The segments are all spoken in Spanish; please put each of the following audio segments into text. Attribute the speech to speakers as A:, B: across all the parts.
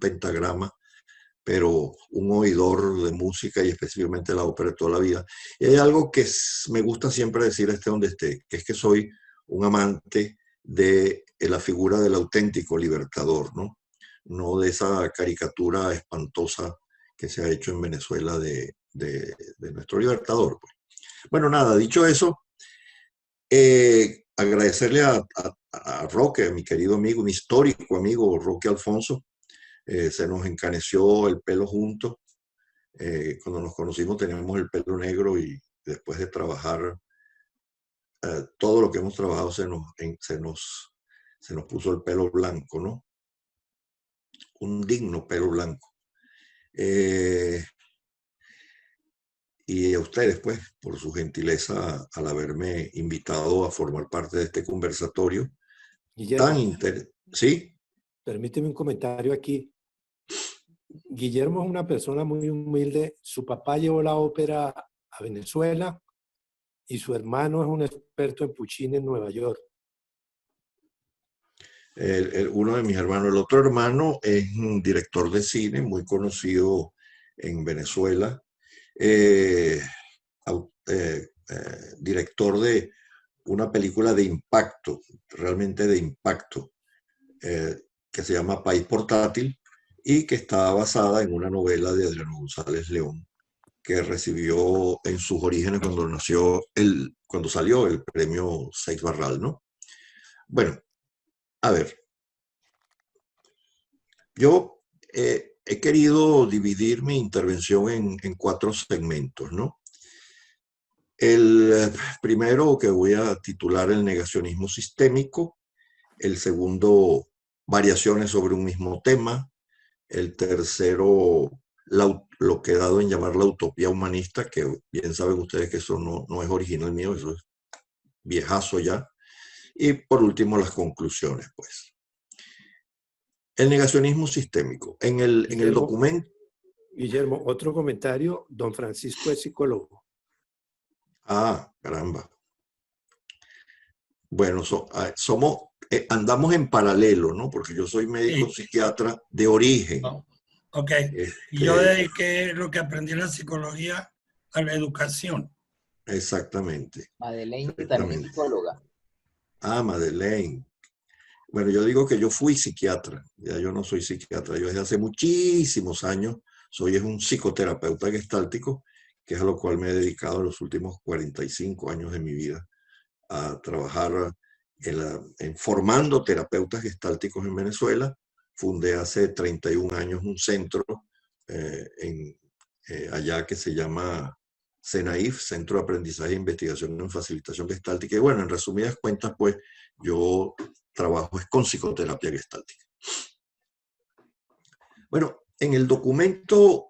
A: pentagrama, pero un oidor de música y específicamente la ópera de toda la vida. Y hay algo que me gusta siempre decir esté donde esté, que es que soy un amante de la figura del auténtico libertador, ¿no? No de esa caricatura espantosa que se ha hecho en Venezuela de nuestro libertador, pues. Bueno, nada, dicho eso, agradecerle a Roque, a mi querido amigo, mi histórico amigo Roque Alfonso. Se nos encaneció el pelo juntos. Cuando nos conocimos teníamos el pelo negro y después de trabajar todo lo que hemos trabajado se nos puso el pelo blanco, ¿no? Un digno pelo blanco. Y a ustedes, pues, por su gentileza al haberme invitado a formar parte de este conversatorio tan
B: Guillermo,
A: interesante. ¿Sí?
B: permíteme un comentario aquí. Guillermo es una persona muy humilde. Su papá llevó la ópera a Venezuela y su hermano es un experto en Puccini en Nueva York.
A: Uno de mis hermanos, el otro hermano es un director de cine muy conocido en Venezuela, eh, director de una película de impacto, realmente de impacto, que se llama País Portátil y que está basada en una novela de Adriano González León, que recibió en sus orígenes cuando salió el premio Seix Barral, ¿no? Bueno, a ver, yo he querido dividir mi intervención en cuatro segmentos, ¿no? El primero que voy a titular el negacionismo sistémico, el segundo, variaciones sobre un mismo tema, el tercero, lo que he dado en llamar la utopía humanista, que bien saben ustedes que eso no es original mío, eso es viejazo ya, y por último las conclusiones, pues. El negacionismo sistémico. En el documento...
B: Guillermo, otro comentario. Don Francisco es psicólogo.
A: Ah, caramba. Bueno, andamos en paralelo, ¿no? Porque yo soy médico psiquiatra de origen.
C: Oh, ok. Y yo dediqué lo que aprendí en la psicología a la educación.
A: Exactamente.
D: Madeleine también es psicóloga.
A: Ah, Madeleine. Bueno, yo digo que yo fui psiquiatra. Ya yo no soy psiquiatra. Yo desde hace muchísimos años soy un psicoterapeuta gestáltico, que es a lo cual me he dedicado los últimos 45 años de mi vida, a trabajar en formando terapeutas gestálticos en Venezuela. Fundé hace 31 años un centro allá que se llama CENAIF, Centro de Aprendizaje e Investigación en Facilitación Gestáltica. Y bueno, en resumidas cuentas, pues yo trabajo con psicoterapia gestáltica. Bueno, en el documento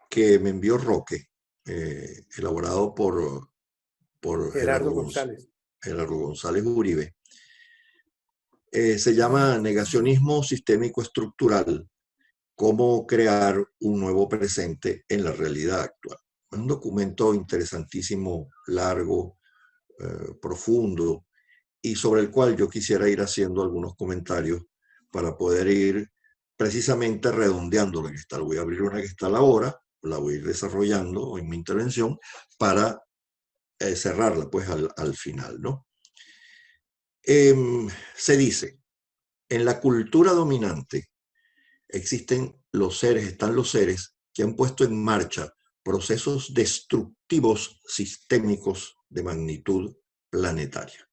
A: que me envió Roque, elaborado por
B: Gerardo González.
A: Gerardo González Uribe, se llama Negacionismo Sistémico Estructural, cómo crear un nuevo presente en la realidad actual. Es un documento interesantísimo, largo, profundo, y sobre el cual yo quisiera ir haciendo algunos comentarios para poder ir precisamente redondeando la Gestalt. Voy a abrir una Gestalt ahora, la voy a ir desarrollando en mi intervención para cerrarla pues al final, ¿no? Se dice, en la cultura dominante están los seres que han puesto en marcha procesos destructivos sistémicos de magnitud planetaria.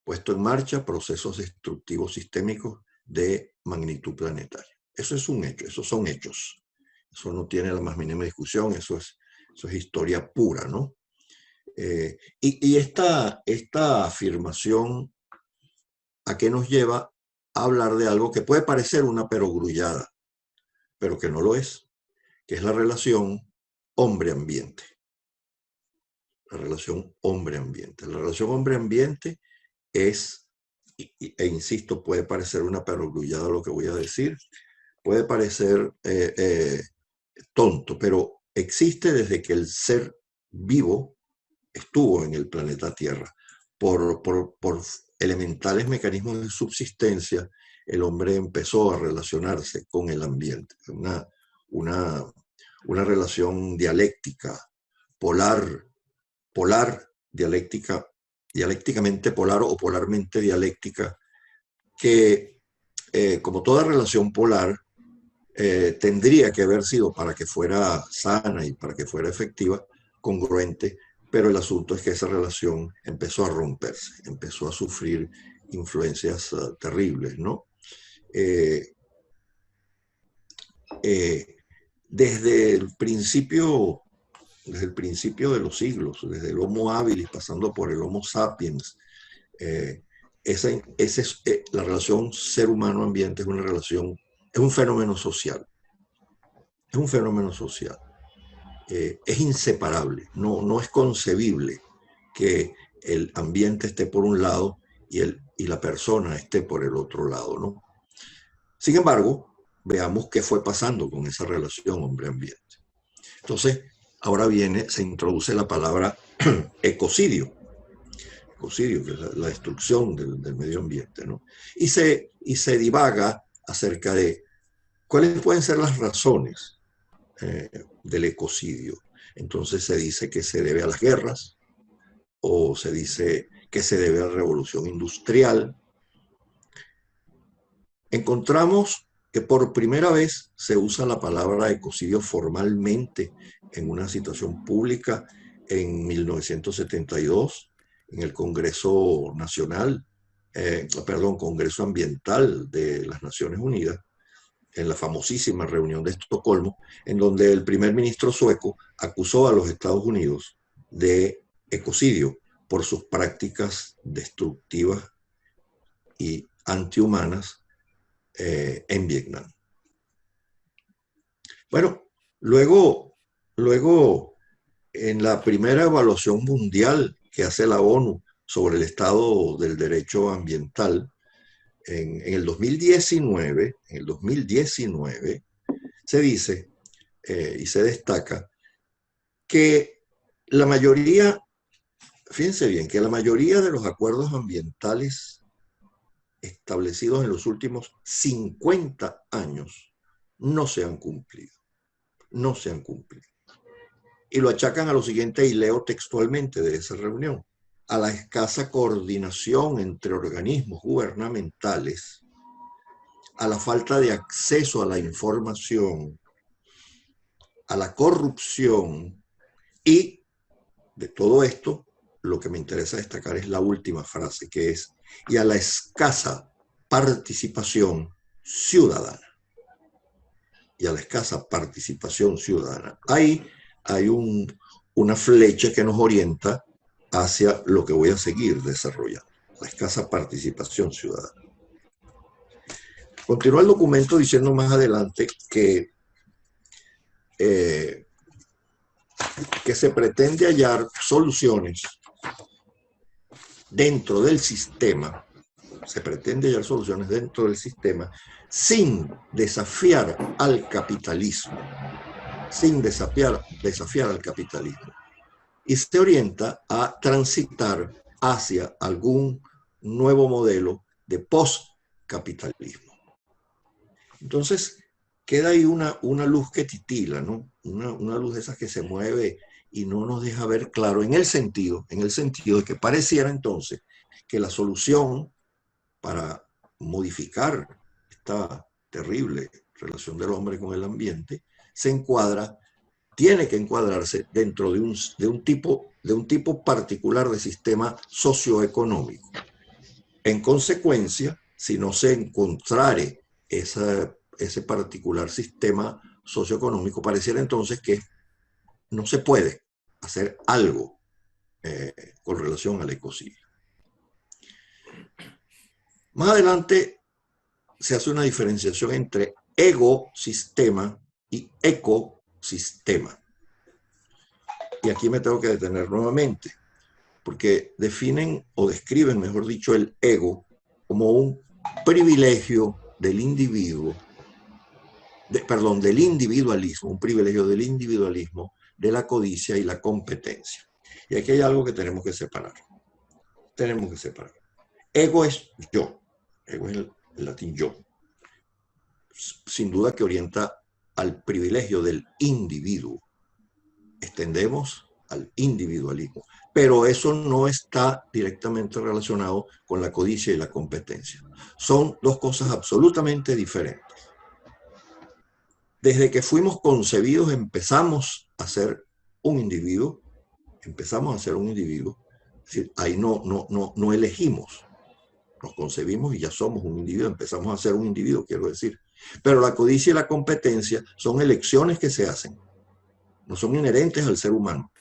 A: Puesto en marcha procesos destructivos sistémicos de magnitud planetaria. Eso es un hecho, esos son hechos. Eso no tiene la más mínima discusión, eso es historia pura, ¿no? Y esta afirmación, ¿a qué nos lleva? A hablar de algo que puede parecer una perogrullada, pero que no lo es, que es la relación hombre-ambiente. La relación hombre-ambiente. La relación hombre-ambiente es, insisto, puede parecer una perogrullada lo que voy a decir, puede parecer tonto, pero existe desde que el ser vivo estuvo en el planeta Tierra por elementales mecanismos de subsistencia el hombre empezó a relacionarse con el ambiente. Una relación dialéctica, polar, dialécticamente polar o polarmente dialéctica, que como toda relación polar, tendría que haber sido, para que fuera sana y para que fuera efectiva, congruente, pero el asunto es que esa relación empezó a romperse, empezó a sufrir influencias terribles, ¿no? Desde el principio de los siglos, desde el Homo habilis, pasando por el Homo sapiens, la relación ser humano-ambiente es una relación, es un fenómeno social. Es un fenómeno social. Es inseparable. No es concebible que el ambiente esté por un lado y la persona esté por el otro lado, ¿no? Sin embargo, veamos qué fue pasando con esa relación hombre-ambiente. Entonces, ahora se introduce la palabra ecocidio. Ecocidio, que es la destrucción del medio ambiente, ¿no? Y se divaga acerca de cuáles pueden ser las razones del ecocidio. Entonces se dice que se debe a las guerras, o se dice que se debe a la revolución industrial. Encontramos que por primera vez se usa la palabra ecocidio formalmente en una situación pública en 1972, en el Congreso Nacional, Congreso Ambiental de las Naciones Unidas, en la famosísima reunión de Estocolmo, en donde el primer ministro sueco acusó a los Estados Unidos de ecocidio por sus prácticas destructivas y antihumanas en Vietnam. Bueno, luego, en la primera evaluación mundial que hace la ONU sobre el estado del derecho ambiental, en el 2019, se dice y se destaca que la mayoría, fíjense bien, que la mayoría de los acuerdos ambientales establecidos en los últimos 50 años no se han cumplido. No se han cumplido. Y lo achacan a lo siguiente, y leo textualmente de esa reunión: a la escasa coordinación entre organismos gubernamentales, a la falta de acceso a la información, a la corrupción, y de todo esto, lo que me interesa destacar es la última frase, que es: y a la escasa participación ciudadana. Y a la escasa participación ciudadana. Ahí hay una flecha que nos orienta hacia lo que voy a seguir desarrollando: la escasa participación ciudadana. Continúa el documento diciendo más adelante que se pretende hallar soluciones dentro del sistema, sin desafiar al capitalismo, y se orienta a transitar hacia algún nuevo modelo de postcapitalismo. Entonces, queda ahí una luz que titila, ¿no? Una luz de esas que se mueve y no nos deja ver claro, en el sentido de que pareciera entonces que la solución para modificar esta terrible relación del hombre con el ambiente tiene que encuadrarse dentro de un tipo particular de sistema socioeconómico. En consecuencia, si no se encontrare ese particular sistema socioeconómico, pareciera entonces que no se puede hacer algo con relación al ecocidio. Más adelante se hace una diferenciación entre ecosistema y ecosistema. Y aquí me tengo que detener nuevamente, porque describen, mejor dicho, el ego como un privilegio del individuo, del individualismo, un privilegio del individualismo, de la codicia y la competencia. Y aquí hay algo que tenemos que separar. Ego es yo. Ego es el latín yo, sin duda que orienta al privilegio del individuo. Extendemos al individualismo, pero eso no está directamente relacionado con la codicia y la competencia. Son dos cosas absolutamente diferentes. Desde que fuimos concebidos empezamos a ser un individuo, es decir, ahí no elegimos, nos concebimos y ya somos un individuo, empezamos a ser un individuo, quiero decir. Pero la codicia y la competencia son elecciones que se hacen, no son inherentes al ser humano.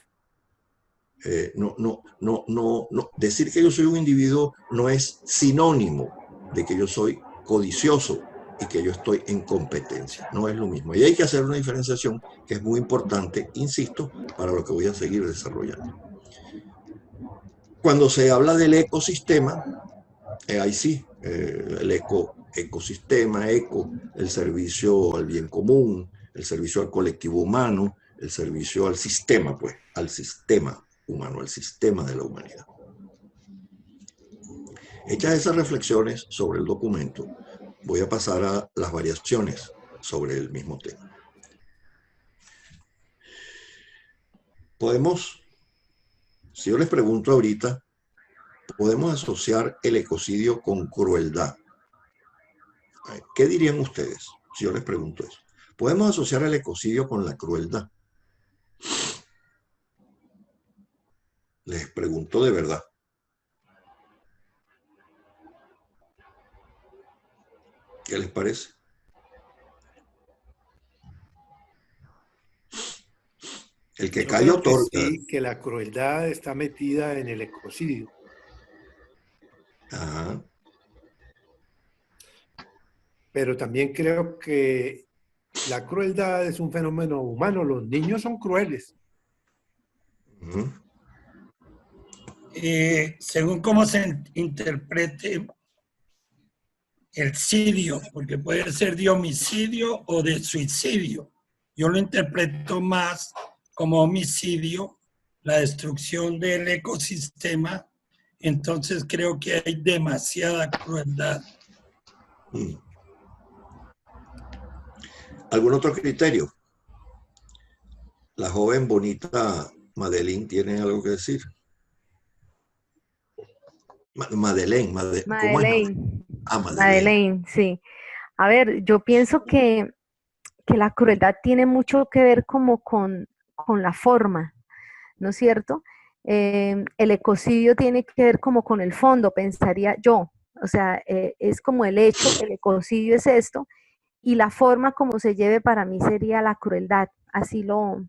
A: Decir que yo soy un individuo no es sinónimo de que yo soy codicioso y que yo estoy en competencia. No es lo mismo. Y hay que hacer una diferenciación que es muy importante, insisto, para lo que voy a seguir desarrollando. Cuando se habla del ecosistema, ahí sí, el ecosistema, el servicio al bien común, el servicio al colectivo humano, el servicio al sistema, pues, al sistema humano, al sistema de la humanidad. Hechas esas reflexiones sobre el documento, voy a pasar a las variaciones sobre el mismo tema. Podemos, si yo les pregunto ahorita, podemos asociar el ecocidio con crueldad. ¿Qué dirían ustedes si yo les pregunto eso? ¿Podemos asociar el ecocidio con la crueldad? Les pregunto de verdad. ¿Qué les parece? El que cayó otorga.
B: Sí, que la crueldad está metida en el ecocidio.
A: Ajá.
B: Pero también creo que la crueldad es un fenómeno humano. Los niños son crueles.
A: Uh-huh.
C: Según cómo se interprete el sidio, porque puede ser de homicidio o de suicidio. Yo lo interpreto más como homicidio, la destrucción del ecosistema. Entonces creo que hay demasiada crueldad.
A: ¿Algún otro criterio? La joven bonita Madeleine tiene algo que decir. Madeleine. ¿Cómo es?
E: Madeleine, sí. A ver, yo pienso que la crueldad tiene mucho que ver como con la forma, ¿no es cierto? El ecocidio tiene que ver como con el fondo, pensaría yo. O sea, es como el hecho, el ecocidio es esto, y la forma como se lleve para mí sería la crueldad. Así lo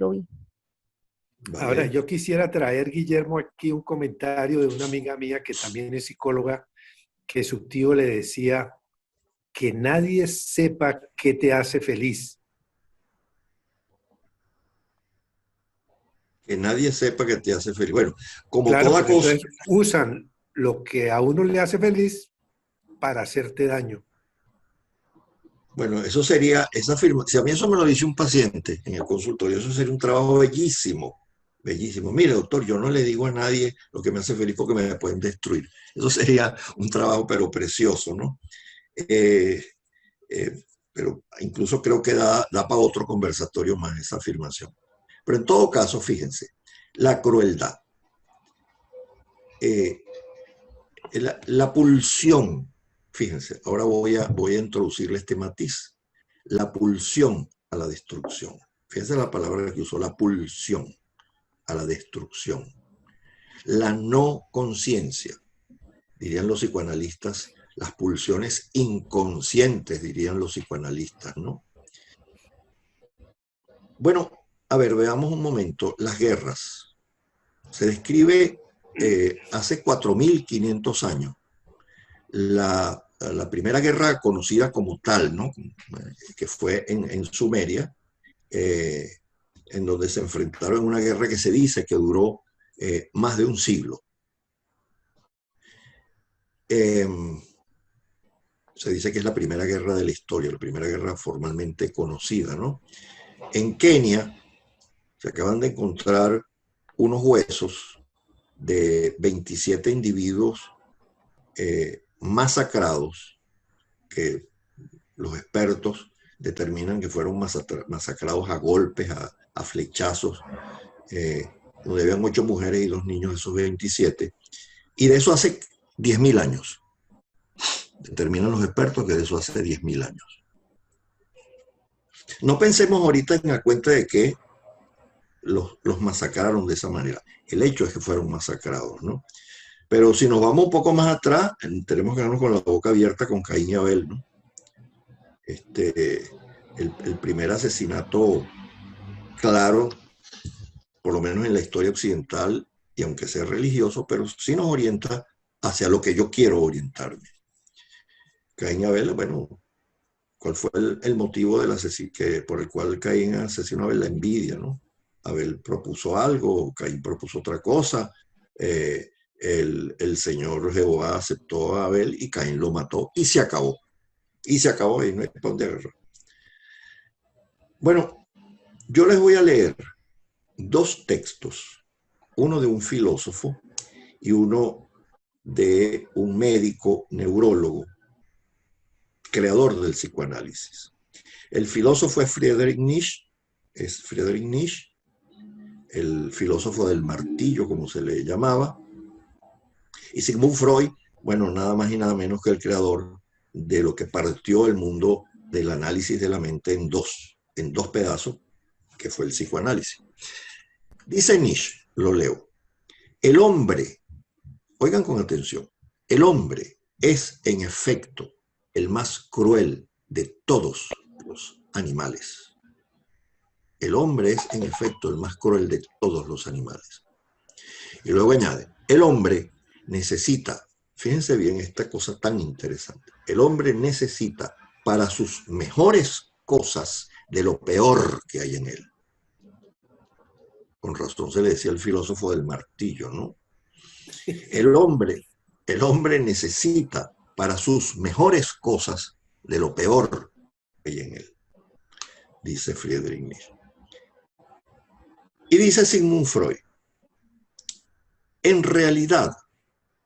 E: vi.
A: Vale.
B: Ahora, yo quisiera traer, Guillermo, aquí un comentario de una amiga mía que también es psicóloga, que su tío le decía que nadie sepa qué te hace feliz.
A: Que nadie sepa que te hace feliz. Bueno, como
B: claro,
A: toda cosa.
B: Entonces usan lo que a uno le hace feliz para hacerte daño.
A: Bueno, eso sería, esa firma, si a mí eso me lo dice un paciente en el consultorio, eso sería un trabajo bellísimo, bellísimo. Mire, doctor, yo no le digo a nadie lo que me hace feliz porque me pueden destruir. Eso sería un trabajo, pero precioso, ¿no? Pero incluso creo que da para otro conversatorio más esa afirmación. Pero en todo caso, fíjense, la crueldad, la pulsión. Fíjense, ahora voy a introducirle este matiz. La pulsión a la destrucción. Fíjense la palabra que usó, la pulsión a la destrucción. La no conciencia, dirían los psicoanalistas, las pulsiones inconscientes, dirían los psicoanalistas, ¿no? Bueno, a ver, veamos un momento. Las guerras. Se describe hace 4.500 años. La primera guerra conocida como tal, ¿no? Que fue en Sumeria, en donde se enfrentaron en una guerra que se dice que duró más de un siglo. Se dice que es la primera guerra de la historia, la primera guerra formalmente conocida, ¿no? En Kenia se acaban de encontrar unos huesos de 27 individuos masacrados que los expertos determinan que fueron masacrados a golpes, a flechazos, donde habían 8 mujeres y 2 niños de esos 27. Y de eso hace 10.000 años. Determinan los expertos que de eso hace 10.000 años. No pensemos ahorita en la cuenta de que los masacraron de esa manera. El hecho es que fueron masacrados, ¿no? Pero si nos vamos un poco más atrás, tenemos que quedarnos con la boca abierta con Caín y Abel, ¿no? El primer asesinato claro, por lo menos en la historia occidental, y aunque sea religioso, pero sí nos orienta hacia lo que yo quiero orientarme. Caín y Abel, bueno, ¿cuál fue el motivo por el cual Caín asesinó a Abel? La envidia, ¿no? Abel propuso algo, Caín propuso otra cosa, el Señor Jehová aceptó a Abel y Caín lo mató y se acabó. Y se acabó y no hay para dónde agarrar. Bueno, yo les voy a leer 2 textos, uno de un filósofo y uno de un médico neurólogo, creador del psicoanálisis. El filósofo es Friedrich Nietzsche, el filósofo del martillo, como se le llamaba, y Sigmund Freud, bueno, nada más y nada menos que el creador de lo que partió el mundo del análisis de la mente en dos pedazos, que fue el psicoanálisis. Dice Nietzsche, lo leo, el hombre, oigan con atención, el hombre es en efecto el más cruel de todos los animales. El hombre es en efecto el más cruel de todos los animales. Y luego añade, el hombre necesita, fíjense bien esta cosa tan interesante, el hombre necesita para sus mejores cosas de lo peor que hay en él. Con razón se le decía el filósofo del martillo, ¿no? El hombre necesita para sus mejores cosas de lo peor que hay en él, dice Friedrich Nietzsche. Y dice Sigmund Freud, en realidad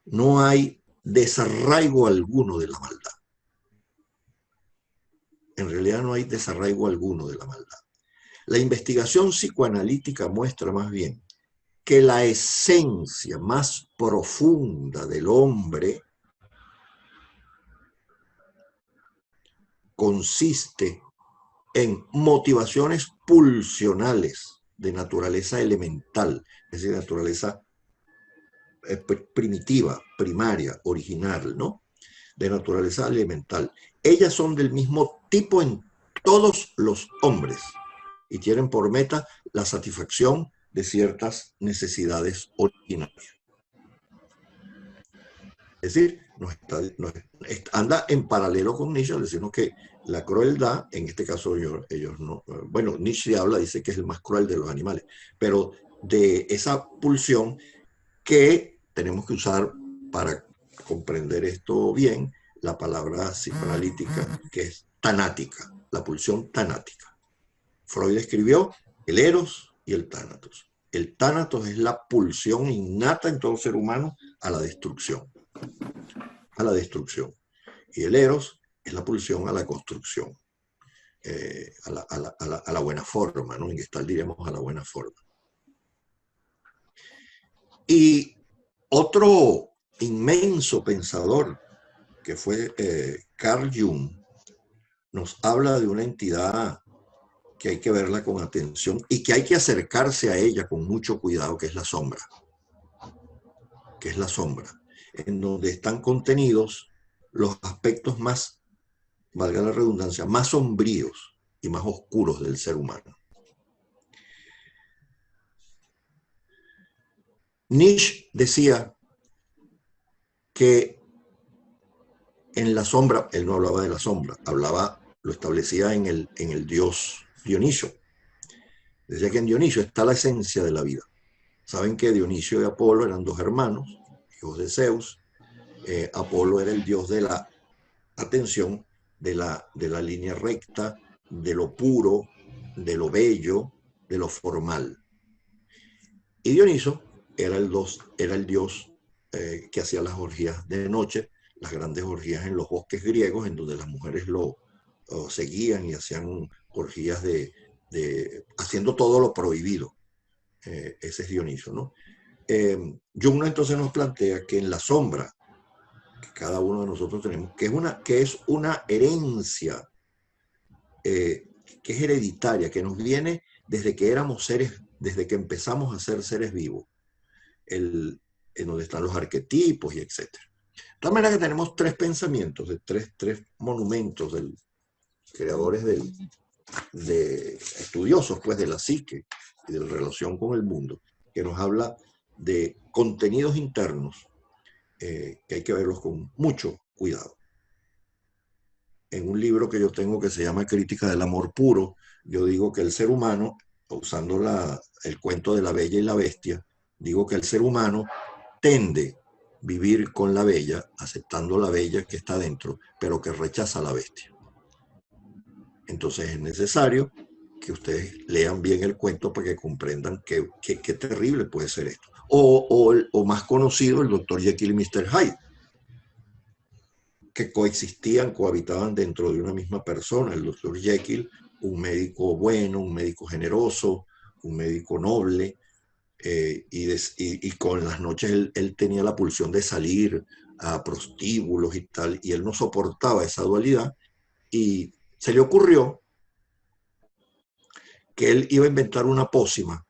A: no hay desarraigo alguno de la maldad. En realidad no hay desarraigo alguno de la maldad. La investigación psicoanalítica muestra más bien que la esencia más profunda del hombre consiste en motivaciones pulsionales de naturaleza elemental, es decir, naturaleza primitiva, primaria, original, ¿no? De naturaleza elemental. Ellas son del mismo tipo en todos los hombres y tienen por meta la satisfacción de ciertas necesidades originarias. Es decir, anda en paralelo con Nietzsche, al decirnos que la crueldad, en este caso ellos no, bueno, Nietzsche dice que es el más cruel de los animales, pero de esa pulsión que tenemos que usar para comprender esto bien, la palabra psicoanalítica, que es tanática, la pulsión tanática. Freud escribió el eros y el tánatos. El tánatos es la pulsión innata en todo ser humano a la destrucción. A la destrucción. Y el eros es la pulsión a la construcción, a la buena forma, ¿no? En Gestalt diríamos a la buena forma. Y otro inmenso pensador, que fue Carl Jung, nos habla de una entidad que hay que verla con atención y que hay que acercarse a ella con mucho cuidado, que es la sombra. Que es la sombra, en donde están contenidos los aspectos más, valga la redundancia, más sombríos y más oscuros del ser humano. Nietzsche decía que en la sombra, él no hablaba de la sombra, lo establecía en el dios Dionisio. Decía que en Dionisio está la esencia de la vida. Saben que Dionisio y Apolo eran 2 hermanos, hijos de Zeus. Apolo era el dios de la atención, de la línea recta, de lo puro, de lo bello, de lo formal. Y Dioniso era el dios que hacía las orgías de noche, las grandes orgías en los bosques griegos, en donde las mujeres lo seguían y hacían orgías haciendo todo lo prohibido. Ese es Dioniso, ¿no? Jung entonces nos plantea que en la sombra que cada uno de nosotros tenemos, que es una herencia, que es hereditaria, que nos viene desde que éramos seres, desde que empezamos a ser seres vivos, en donde están los arquetipos y etc. De tal manera que tenemos tres pensamientos, de tres monumentos de creadores de estudiosos pues, de la psique y de la relación con el mundo, que nos habla de contenidos internos que hay que verlos con mucho cuidado. En un libro que yo tengo que se llama Crítica del Amor Puro, yo digo que el ser humano, usando el cuento de la Bella y la Bestia, digo que el ser humano tende a vivir con la bella, aceptando la bella que está dentro, pero que rechaza a la bestia. Entonces es necesario que ustedes lean bien el cuento para que comprendan qué terrible puede ser esto. O más conocido, el Dr. Jekyll y Mr. Hyde, que coexistían, cohabitaban dentro de una misma persona. El Dr. Jekyll, un médico bueno, un médico generoso, un médico noble, y con las noches él tenía la pulsión de salir a prostíbulos y tal, y él no soportaba esa dualidad, y se le ocurrió que él iba a inventar una pócima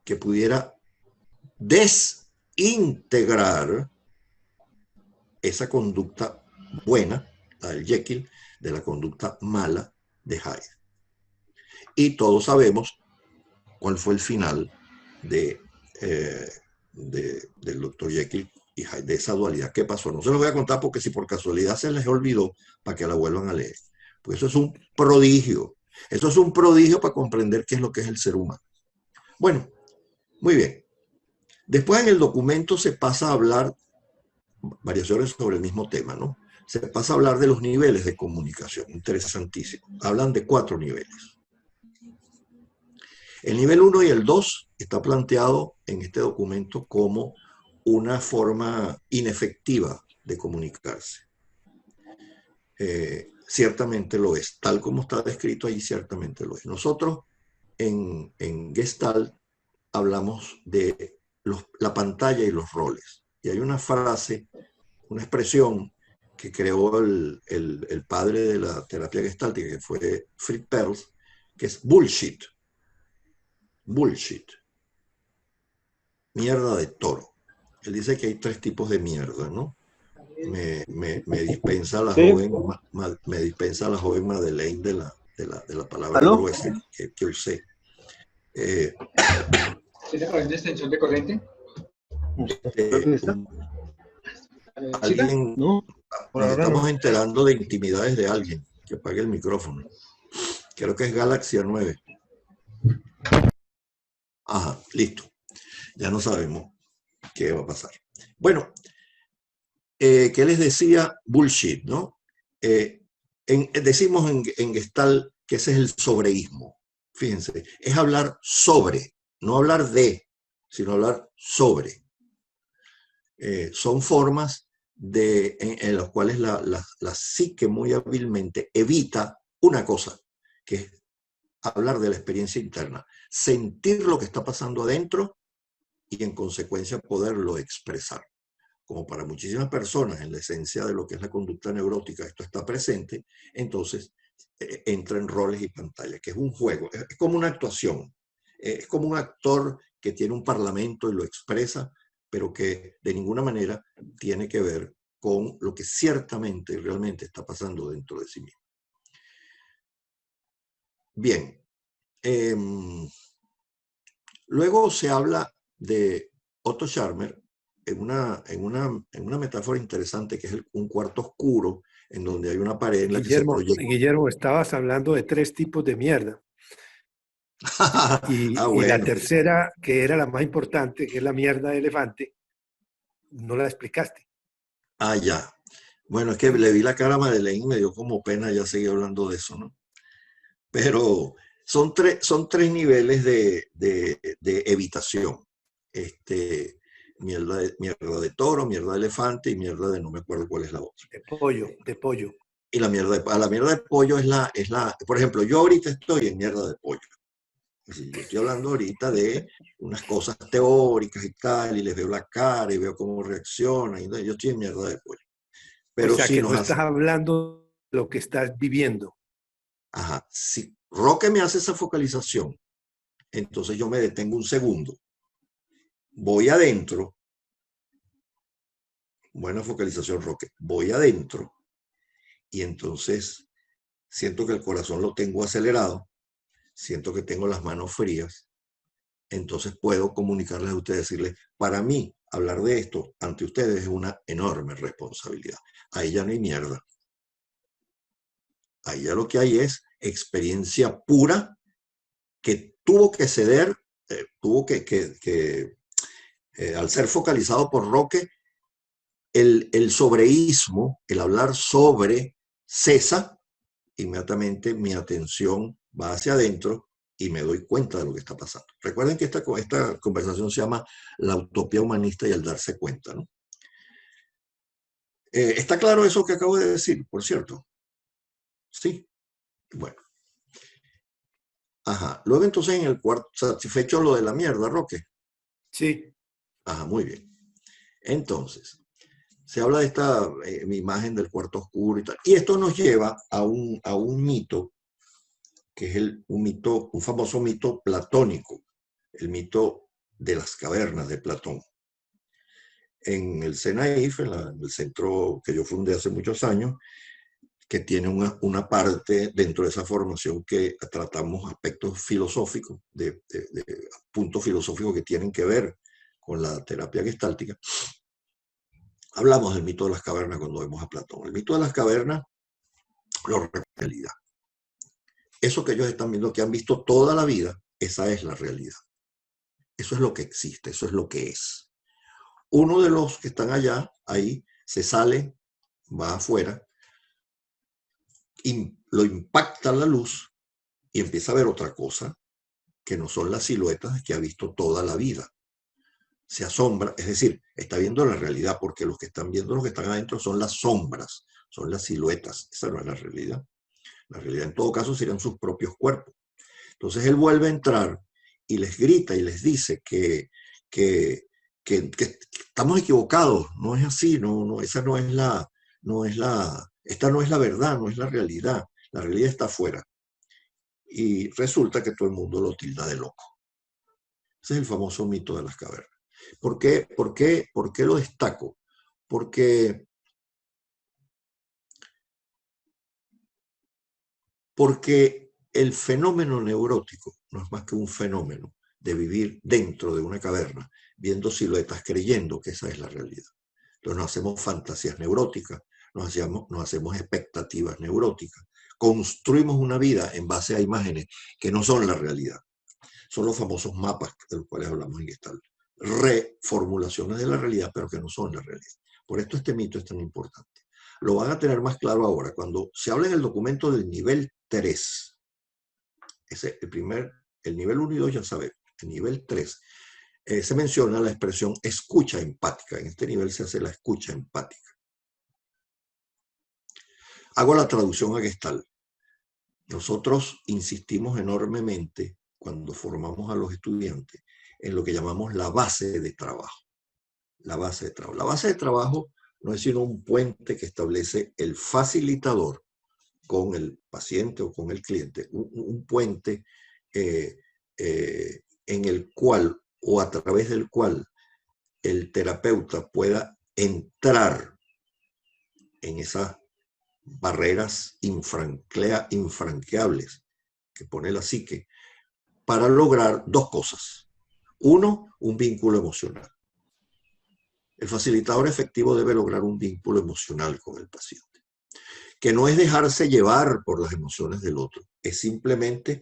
A: que pudiera desintegrar esa conducta buena, la del Jekyll, de la conducta mala de Hyde. Y todos sabemos cuál fue el final del Dr. Jekyll y Hyde, de esa dualidad. ¿Qué pasó? No se los voy a contar porque si por casualidad se les olvidó, para que la vuelvan a leer. Pues eso es un prodigio. Eso es un prodigio para comprender qué es lo que es el ser humano. Bueno, muy bien. Después en el documento se pasa a hablar variaciones sobre el mismo tema, ¿no? Se pasa a hablar de los niveles de comunicación, interesantísimo. Hablan de 4 niveles. El nivel 1 y el 2 está planteado en este documento como una forma inefectiva de comunicarse. Ciertamente lo es, tal como está descrito ahí, ciertamente lo es. Nosotros en Gestalt hablamos de la pantalla y los roles. Y hay una frase, una expresión que creó el padre de la terapia gestáltica, que fue Fritz Perls, que es bullshit. Bullshit. Mierda de toro. Él dice que hay 3 tipos de mierda, ¿no? Me dispensa la joven, me dispensa la joven Madeleine de la palabra gruesa que usé.
F: ¿Tiene corriente extensión de corriente?
A: Alguien,
F: no,
A: nos estamos enterando de intimidades de alguien. Que apague el micrófono. Creo que es Galaxia 9. Ajá, listo. Ya no sabemos qué va a pasar. Bueno, ¿qué les decía? Bullshit, ¿no? Decimos en Gestalt que ese es el sobreísmo. Fíjense, es hablar sobre, no hablar de, sino hablar sobre. Son formas en las cuales la psique muy hábilmente evita una cosa, que es hablar de la experiencia interna, sentir lo que está pasando adentro y en consecuencia poderlo expresar. Como para muchísimas personas en la esencia de lo que es la conducta neurótica esto está presente, entonces entra en roles y pantallas, que es un juego, es como una actuación, es como un actor que tiene un parlamento y lo expresa, pero que de ninguna manera tiene que ver con lo que ciertamente y realmente está pasando dentro de sí mismo. Bien. Luego se habla de Otto Scharmer en una metáfora interesante que es un cuarto oscuro en donde hay una pared en la que se proyecta.
B: Guillermo, estabas hablando de 3 tipos de mierda. Y
A: bueno.
B: la tercera, que era la más importante, que es la mierda de elefante, no la explicaste.
A: Ah, ya. Bueno, es que le vi la cara a Madeleine y me dio como pena ya seguir hablando de eso, ¿no? Pero son tres niveles de evitación. mierda de toro, mierda de elefante y mierda de no me acuerdo cuál es la otra.
B: De pollo, de pollo.
A: Y la mierda de pollo por ejemplo, yo ahorita estoy en mierda de pollo. Es decir, yo estoy hablando ahorita de unas cosas teóricas y tal, y les veo la cara y veo cómo reaccionan, y yo estoy en mierda de pollo. Pero
B: O sea,
A: si
B: que
A: nos
B: no
A: hace,
B: estás hablando de lo que estás viviendo.
A: ajá, si Roque me hace esa focalización, entonces yo me detengo un segundo, voy adentro, buena focalización, Roque, voy adentro, y entonces siento que el corazón lo tengo acelerado, siento que tengo las manos frías, entonces puedo comunicarles a ustedes, decirles, para mí, hablar de esto ante ustedes es una enorme responsabilidad. Ahí ya no hay mierda. Ahí ya lo que hay es experiencia pura que tuvo que ceder, al ser focalizado por Roque, el sobreísmo, el hablar sobre, cesa, inmediatamente mi atención va hacia adentro y me doy cuenta de lo que está pasando. Recuerden que esta conversación se llama la utopía humanista y el darse cuenta, ¿no? ¿Está claro eso que acabo de decir, por cierto? Sí. Bueno. Ajá. Luego entonces en el cuarto, satisfecho lo de la mierda, Roque.
B: Sí.
A: Ajá, muy bien. Entonces, se habla de esta imagen del cuarto oscuro y tal. Y esto nos lleva a un mito, que es un famoso mito platónico, el mito de las cavernas de Platón. En el CENAIF, en el centro que yo fundé hace muchos años, que tiene una parte dentro de esa formación que tratamos aspectos filosóficos, de puntos filosóficos que tienen que ver con la terapia gestáltica. Hablamos del mito de las cavernas cuando vemos a Platón. El mito de las cavernas lo refleja la realidad. Eso que ellos están viendo, que han visto toda la vida, esa es la realidad. Eso es lo que existe, eso es lo que es. Uno de los que están allá, ahí, se sale, va afuera, lo impacta la luz y empieza a ver otra cosa que no son las siluetas que ha visto toda la vida. Se asombra, es decir, está viendo la realidad, porque los que están viendo, los que están adentro, son las sombras, son las siluetas. Esa no es la realidad. La realidad en todo caso serían sus propios cuerpos. Entonces él vuelve a entrar y les grita y les dice que estamos equivocados, no es así, esta no es la verdad, no es la realidad está afuera. Y resulta que todo el mundo lo tilda de loco. Ese es el famoso mito de las cavernas. ¿Por qué lo destaco? Porque el fenómeno neurótico no es más que un fenómeno de vivir dentro de una caverna, viendo siluetas, creyendo que esa es la realidad. Entonces nos hacemos fantasías neuróticas, nos hacemos expectativas neuróticas, construimos una vida en base a imágenes que no son la realidad. Son los famosos mapas de los cuales hablamos en Gestalt. Reformulaciones de la realidad, pero que no son la realidad. Por esto este mito es tan importante. Lo van a tener más claro ahora. Cuando se habla en el documento del nivel 3, ese, el nivel 1 y 2 ya sabemos. El nivel 3 se menciona la expresión escucha empática. En este nivel se hace la escucha empática. Hago la traducción a Gestalt. Nosotros insistimos enormemente cuando formamos a los estudiantes en lo que llamamos la base de trabajo. La base de trabajo. La base de trabajo no es sino un puente que establece el facilitador con el paciente o con el cliente. Un puente en el cual o a través del cual el terapeuta pueda entrar en esas barreras infranqueables que pone la psique para lograr dos cosas. Uno, un vínculo emocional. El facilitador efectivo debe lograr un vínculo emocional con el paciente, que no es dejarse llevar por las emociones del otro, es simplemente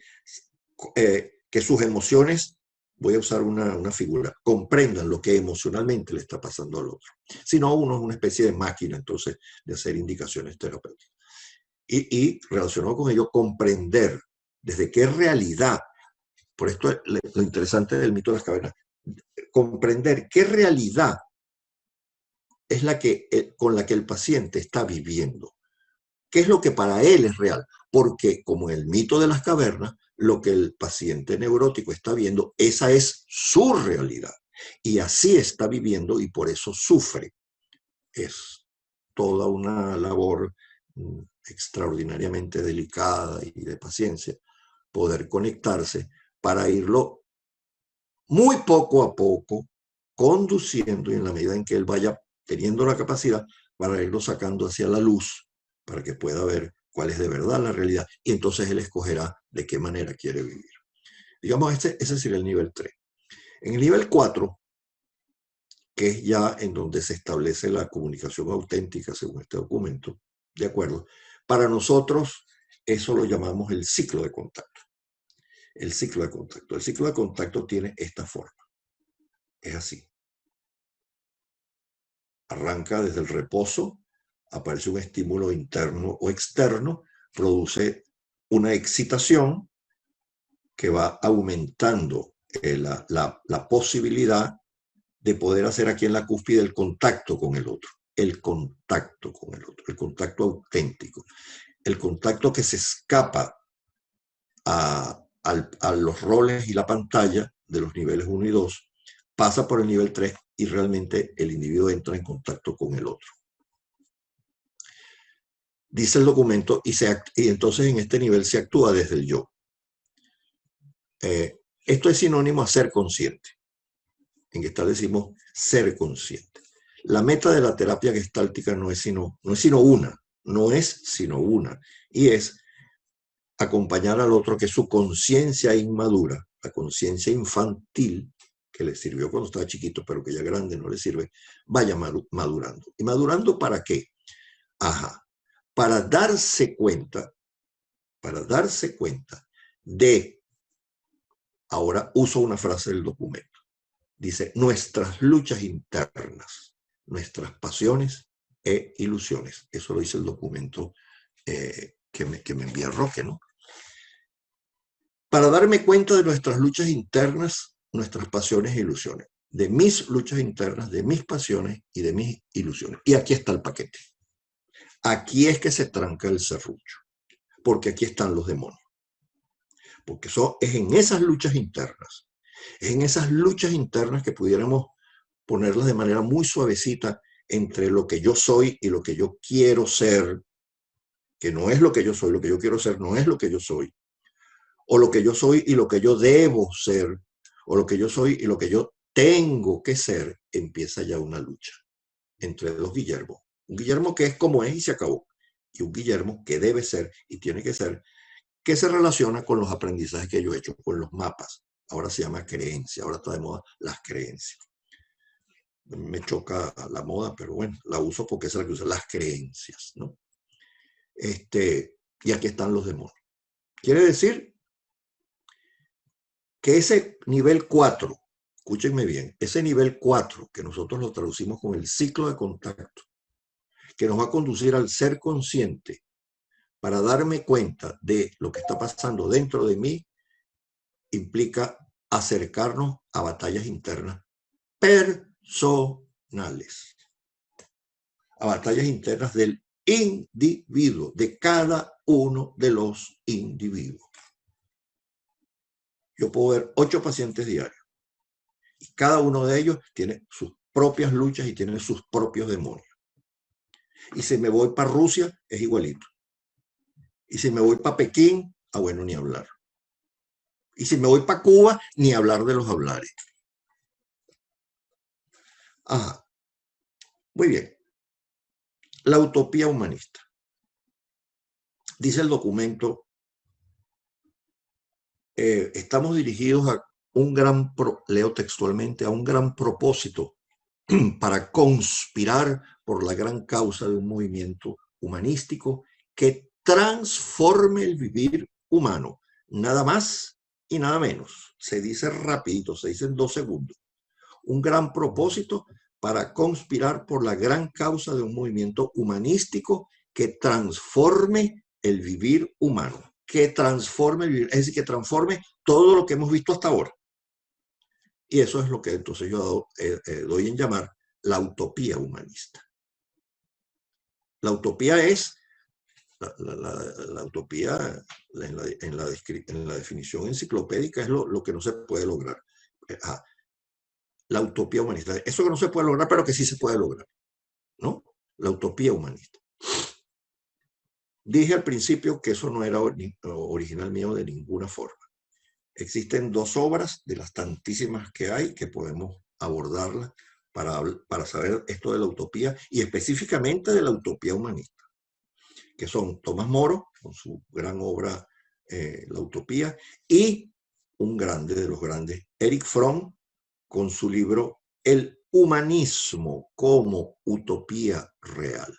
A: que sus emociones, voy a usar una figura, comprendan lo que emocionalmente le está pasando al otro. Si no, uno es una especie de máquina, entonces, de hacer indicaciones terapéuticas. Y relacionado con ello, comprender desde qué realidad, por esto lo interesante del mito de las cavernas, comprender qué realidad es la que, con la que el paciente está viviendo. ¿Qué es lo que para él es real? Porque, como en el mito de las cavernas, lo que el paciente neurótico está viendo, esa es su realidad. Y así está viviendo y por eso sufre. Es toda una labor extraordinariamente delicada y de paciencia poder conectarse para irlo muy poco a poco conduciendo, y en la medida en que él vaya teniendo la capacidad, para irlo sacando hacia la luz, para que pueda ver cuál es de verdad la realidad, y entonces él escogerá de qué manera quiere vivir. Digamos, ese sería el nivel 3. En el nivel 4, que es ya en donde se establece la comunicación auténtica según este documento, ¿de acuerdo? Para nosotros eso lo llamamos el ciclo de contacto. El ciclo de contacto. El ciclo de contacto tiene esta forma. Es así. Arranca desde el reposo, aparece un estímulo interno o externo, produce una excitación que va aumentando la posibilidad de poder hacer aquí en la cúspide el contacto con el otro, el contacto con el otro, el contacto auténtico, el contacto que se escapa a los roles y la pantalla de los niveles 1 y 2, pasa por el nivel 3 y realmente el individuo entra en contacto con el otro. Dice el documento, y entonces en este nivel se actúa desde el yo. Esto es sinónimo a ser consciente. En Gestalt decimos ser consciente. La meta de la terapia gestáltica no es sino una, y es acompañar al otro que su conciencia inmadura, la conciencia infantil, que le sirvió cuando estaba chiquito, pero que ya grande no le sirve, vaya madurando. ¿Y madurando para qué? Para darse cuenta de, ahora uso una frase del documento, dice, nuestras luchas internas, nuestras pasiones e ilusiones. Eso lo dice el documento que me envía Roque, ¿no? Para darme cuenta de nuestras luchas internas, nuestras pasiones e ilusiones, de mis luchas internas, de mis pasiones y de mis ilusiones. Y aquí está el paquete. Aquí es que se tranca el serrucho, porque aquí están los demonios. Porque es en esas luchas internas, que pudiéramos ponerlas de manera muy suavecita entre lo que yo soy y lo que yo quiero ser, que no es lo que yo soy, lo que yo quiero ser no es lo que yo soy, o lo que yo soy y lo que yo debo ser, o lo que yo soy y lo que yo tengo que ser, empieza ya una lucha entre dos Guillermos. Un Guillermo que es como es y se acabó, y un Guillermo que debe ser y tiene que ser, que se relaciona con los aprendizajes que yo he hecho, con los mapas. Ahora se llama creencia, ahora está de moda las creencias. Me choca la moda, pero bueno, la uso porque es la que usa, las creencias, ¿no? Y aquí están los demonios. Quiere decir que ese nivel 4, escúchenme bien, ese nivel 4, que nosotros lo traducimos con el ciclo de contacto, que nos va a conducir al ser consciente para darme cuenta de lo que está pasando dentro de mí, implica acercarnos a batallas internas personales, a batallas internas del individuo, de cada uno de los individuos. Yo puedo ver 8 pacientes diarios y cada uno de ellos tiene sus propias luchas y tiene sus propios demonios. Y si me voy para Rusia, es igualito. Y si me voy para Pekín, bueno, ni hablar. Y si me voy para Cuba, ni hablar de los hablares. Muy bien. La utopía humanista. Dice el documento, estamos dirigidos a leo textualmente, a un gran propósito para conspirar por la gran causa de un movimiento humanístico que transforme el vivir humano. Nada más y nada menos. Se dice rapidito, se dice en 2 segundos. Un gran propósito para conspirar por la gran causa de un movimiento humanístico que transforme el vivir humano. Que transforme el vivir, es decir, que transforme todo lo que hemos visto hasta ahora. Y eso es lo que entonces yo doy en llamar la utopía humanista. La utopía es, la utopía en la definición enciclopédica es lo que no se puede lograr. La utopía humanista, eso que no se puede lograr, pero que sí se puede lograr, ¿no? La utopía humanista. Dije al principio que eso no era original mío de ninguna forma. Existen dos obras de las tantísimas que hay que podemos abordarlas para saber esto de la utopía y específicamente de la utopía humanista, que son Tomás Moro, con su gran obra La Utopía, y un grande de los grandes, Erich Fromm, con su libro El humanismo como utopía real.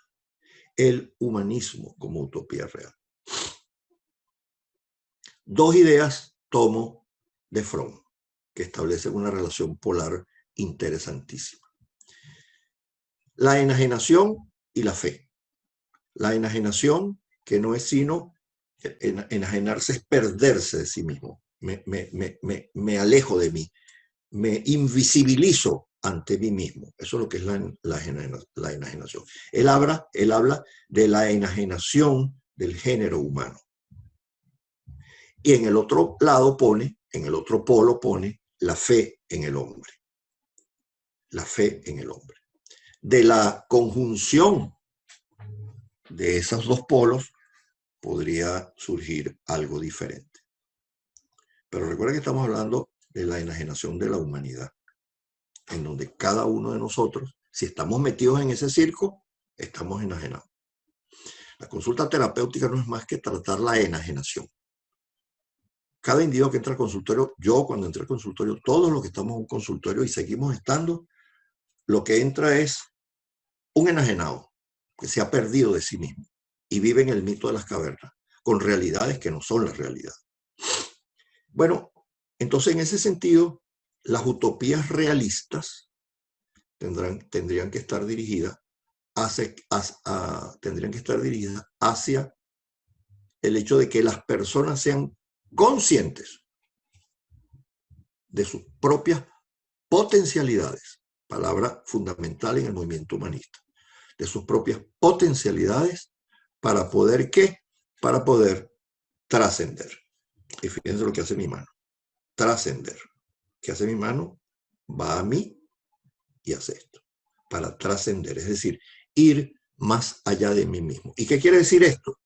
A: El humanismo como utopía real. Dos ideas tomo de Fromm, que establecen una relación polar interesantísima. La enajenación y la fe. La enajenación, que no es sino, enajenarse es perderse de sí mismo. Me alejo de mí, me invisibilizo ante mí mismo. Eso es lo que es la enajenación. Él habla de la enajenación del género humano. Y en el otro lado pone, en el otro polo pone la fe en el hombre. La fe en el hombre. De la conjunción de esos dos polos podría surgir algo diferente. Pero recuerda que estamos hablando de la enajenación de la humanidad, en donde cada uno de nosotros, si estamos metidos en ese circo, estamos enajenados. La consulta terapéutica no es más que tratar la enajenación. Cada individuo que entra al consultorio, yo cuando entré al consultorio, todos los que estamos en un consultorio y seguimos estando, lo que entra es un enajenado que se ha perdido de sí mismo y vive en el mito de las cavernas, con realidades que no son la realidad. Bueno, entonces en ese sentido, las utopías realistas tendrían que estar dirigidas hacia el hecho de que las personas sean conscientes de sus propias potencialidades, palabra fundamental en el movimiento humanista, de sus propias potencialidades para poder ¿qué? Para poder trascender. Y fíjense lo que hace mi mano, trascender. ¿Qué hace mi mano? Va a mí y hace esto, para trascender, es decir, ir más allá de mí mismo. ¿Y qué quiere decir esto?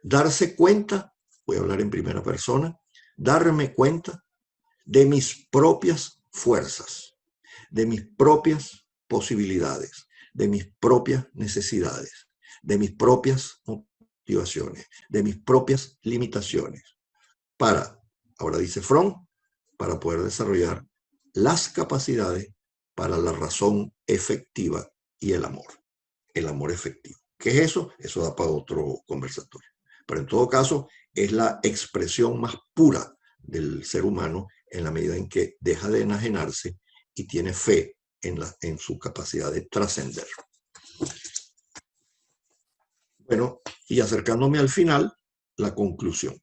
A: Darse cuenta, voy a hablar en primera persona, darme cuenta de mis propias fuerzas, de mis propias posibilidades, de mis propias necesidades, de mis propias motivaciones, de mis propias limitaciones, para, ahora dice Fromm, para poder desarrollar las capacidades para la razón efectiva y el amor efectivo. ¿Qué es eso? Eso da para otro conversatorio. Pero en todo caso, es la expresión más pura del ser humano en la medida en que deja de enajenarse y tiene fe en su capacidad de trascender. Bueno, y acercándome al final, la conclusión.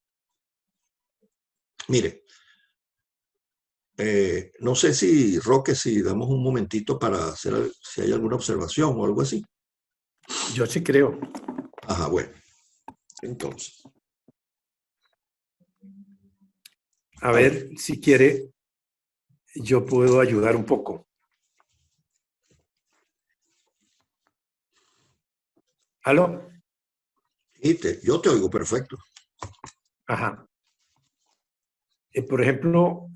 A: Mire, no sé si, Roque, si damos un momentito para hacer, si hay alguna observación o algo así.
B: Yo sí creo.
A: Ajá, bueno. Entonces.
B: A ver, si quiere, yo puedo ayudar un poco. ¿Aló?
A: Yo te oigo perfecto.
B: Ajá. Por ejemplo,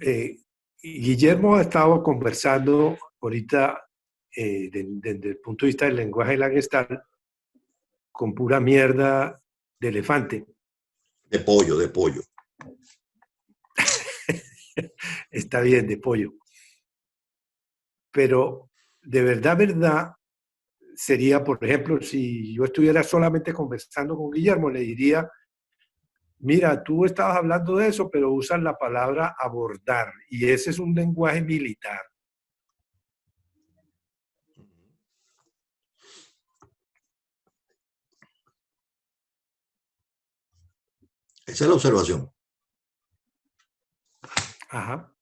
B: Guillermo ha estado conversando ahorita desde el punto de vista del lenguaje de la Gestalt con pura mierda de elefante.
A: De pollo, de pollo.
B: Está bien, de pollo. Pero de verdad, sería, por ejemplo, si yo estuviera solamente conversando con Guillermo, le diría, mira, tú estabas hablando de eso, pero usas la palabra abordar, y ese es un lenguaje militar.
A: Esa es la observación.
B: Ajá.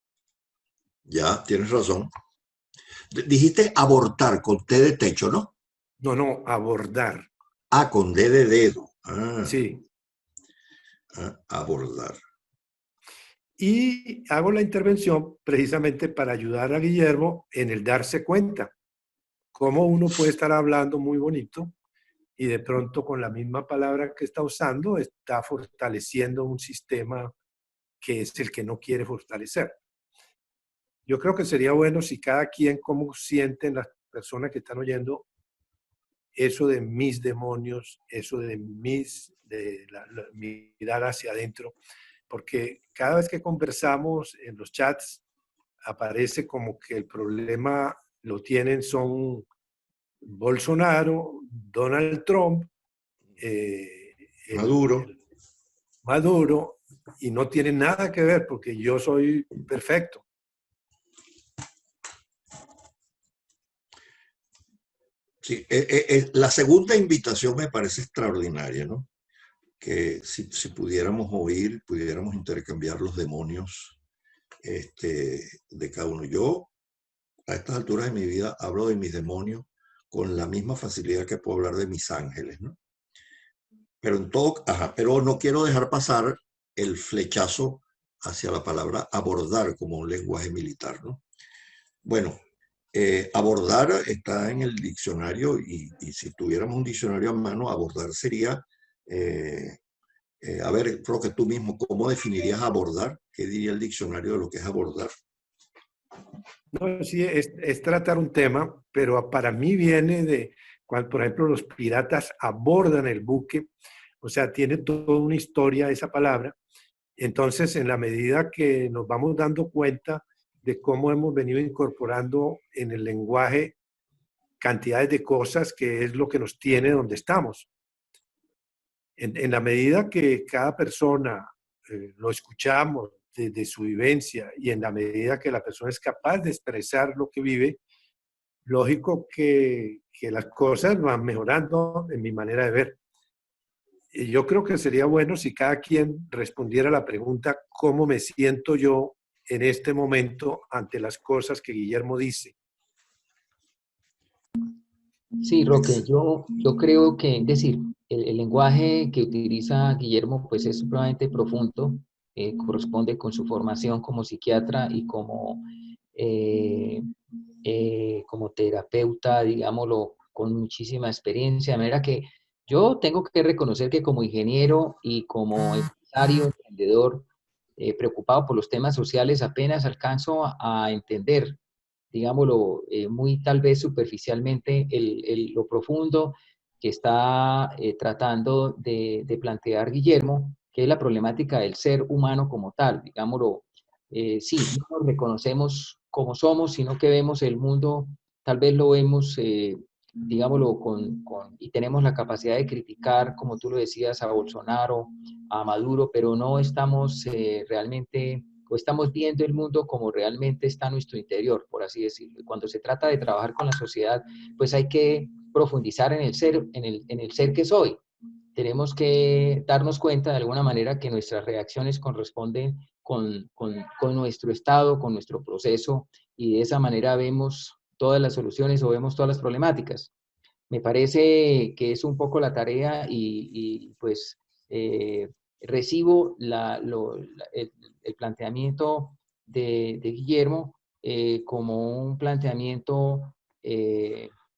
A: Ya, tienes razón. Dijiste abortar con T de techo, ¿no?
B: No, abordar.
A: Ah, con D de dedo.
B: Sí.
A: Abordar.
B: Y hago la intervención precisamente para ayudar a Guillermo en el darse cuenta cómo uno puede estar hablando muy bonito y de pronto con la misma palabra que está usando está fortaleciendo un sistema que es el que no quiere fortalecer. Yo creo que sería bueno si cada quien, cómo sienten las personas que están oyendo, eso de mis demonios, eso de mirar hacia adentro, porque cada vez que conversamos en los chats aparece como que el problema lo tienen son Bolsonaro, Donald Trump,
A: Maduro.
B: Maduro, y no tiene nada que ver porque yo soy perfecto.
A: Sí, la segunda invitación me parece extraordinaria, ¿no? Que si pudiéramos oír, pudiéramos intercambiar los demonios de cada uno. Yo, a estas alturas de mi vida, hablo de mis demonios con la misma facilidad que puedo hablar de mis ángeles, ¿no? Pero no quiero dejar pasar el flechazo hacia la palabra abordar como un lenguaje militar, ¿no? Bueno, abordar está en el diccionario y si tuviéramos un diccionario a mano, abordar sería, a ver, Roque, tú mismo, ¿cómo definirías abordar? ¿Qué diría el diccionario de lo que es abordar?
B: No, sí, es tratar un tema, pero para mí viene de cuando, por ejemplo, los piratas abordan el buque, o sea, tiene toda una historia esa palabra. Entonces, en la medida que nos vamos dando cuenta de cómo hemos venido incorporando en el lenguaje cantidades de cosas que es lo que nos tiene donde estamos. En la medida que cada persona lo escuchamos desde su vivencia y en la medida que la persona es capaz de expresar lo que vive, lógico que las cosas van mejorando en mi manera de ver. Y yo creo que sería bueno si cada quien respondiera a la pregunta, ¿cómo me siento yo en este momento ante las cosas que Guillermo dice?
D: Sí, Roque, yo creo que, es decir, el lenguaje que utiliza Guillermo pues es supremamente profundo, corresponde con su formación como psiquiatra y como terapeuta, digámoslo, con muchísima experiencia, de manera que yo tengo que reconocer que como ingeniero y como empresario, emprendedor, preocupado por los temas sociales, apenas alcanzo a entender, digámoslo, muy tal vez superficialmente, lo profundo que está tratando de plantear Guillermo, que es la problemática del ser humano como tal, digámoslo. Sí, no nos reconocemos como somos, sino que vemos el mundo, tal vez lo vemos, digámoslo, y tenemos la capacidad de criticar, como tú lo decías, a Bolsonaro, a Maduro, pero no estamos realmente, o estamos viendo el mundo como realmente está nuestro interior, por así decirlo. Y cuando se trata de trabajar con la sociedad, pues hay que profundizar en el ser, en el ser que soy. Tenemos que darnos cuenta de alguna manera que nuestras reacciones corresponden con nuestro estado, con nuestro proceso, y de esa manera vemos todas las soluciones o vemos todas las problemáticas. Me parece que es un poco la tarea y pues recibo el planteamiento de Guillermo como un planteamiento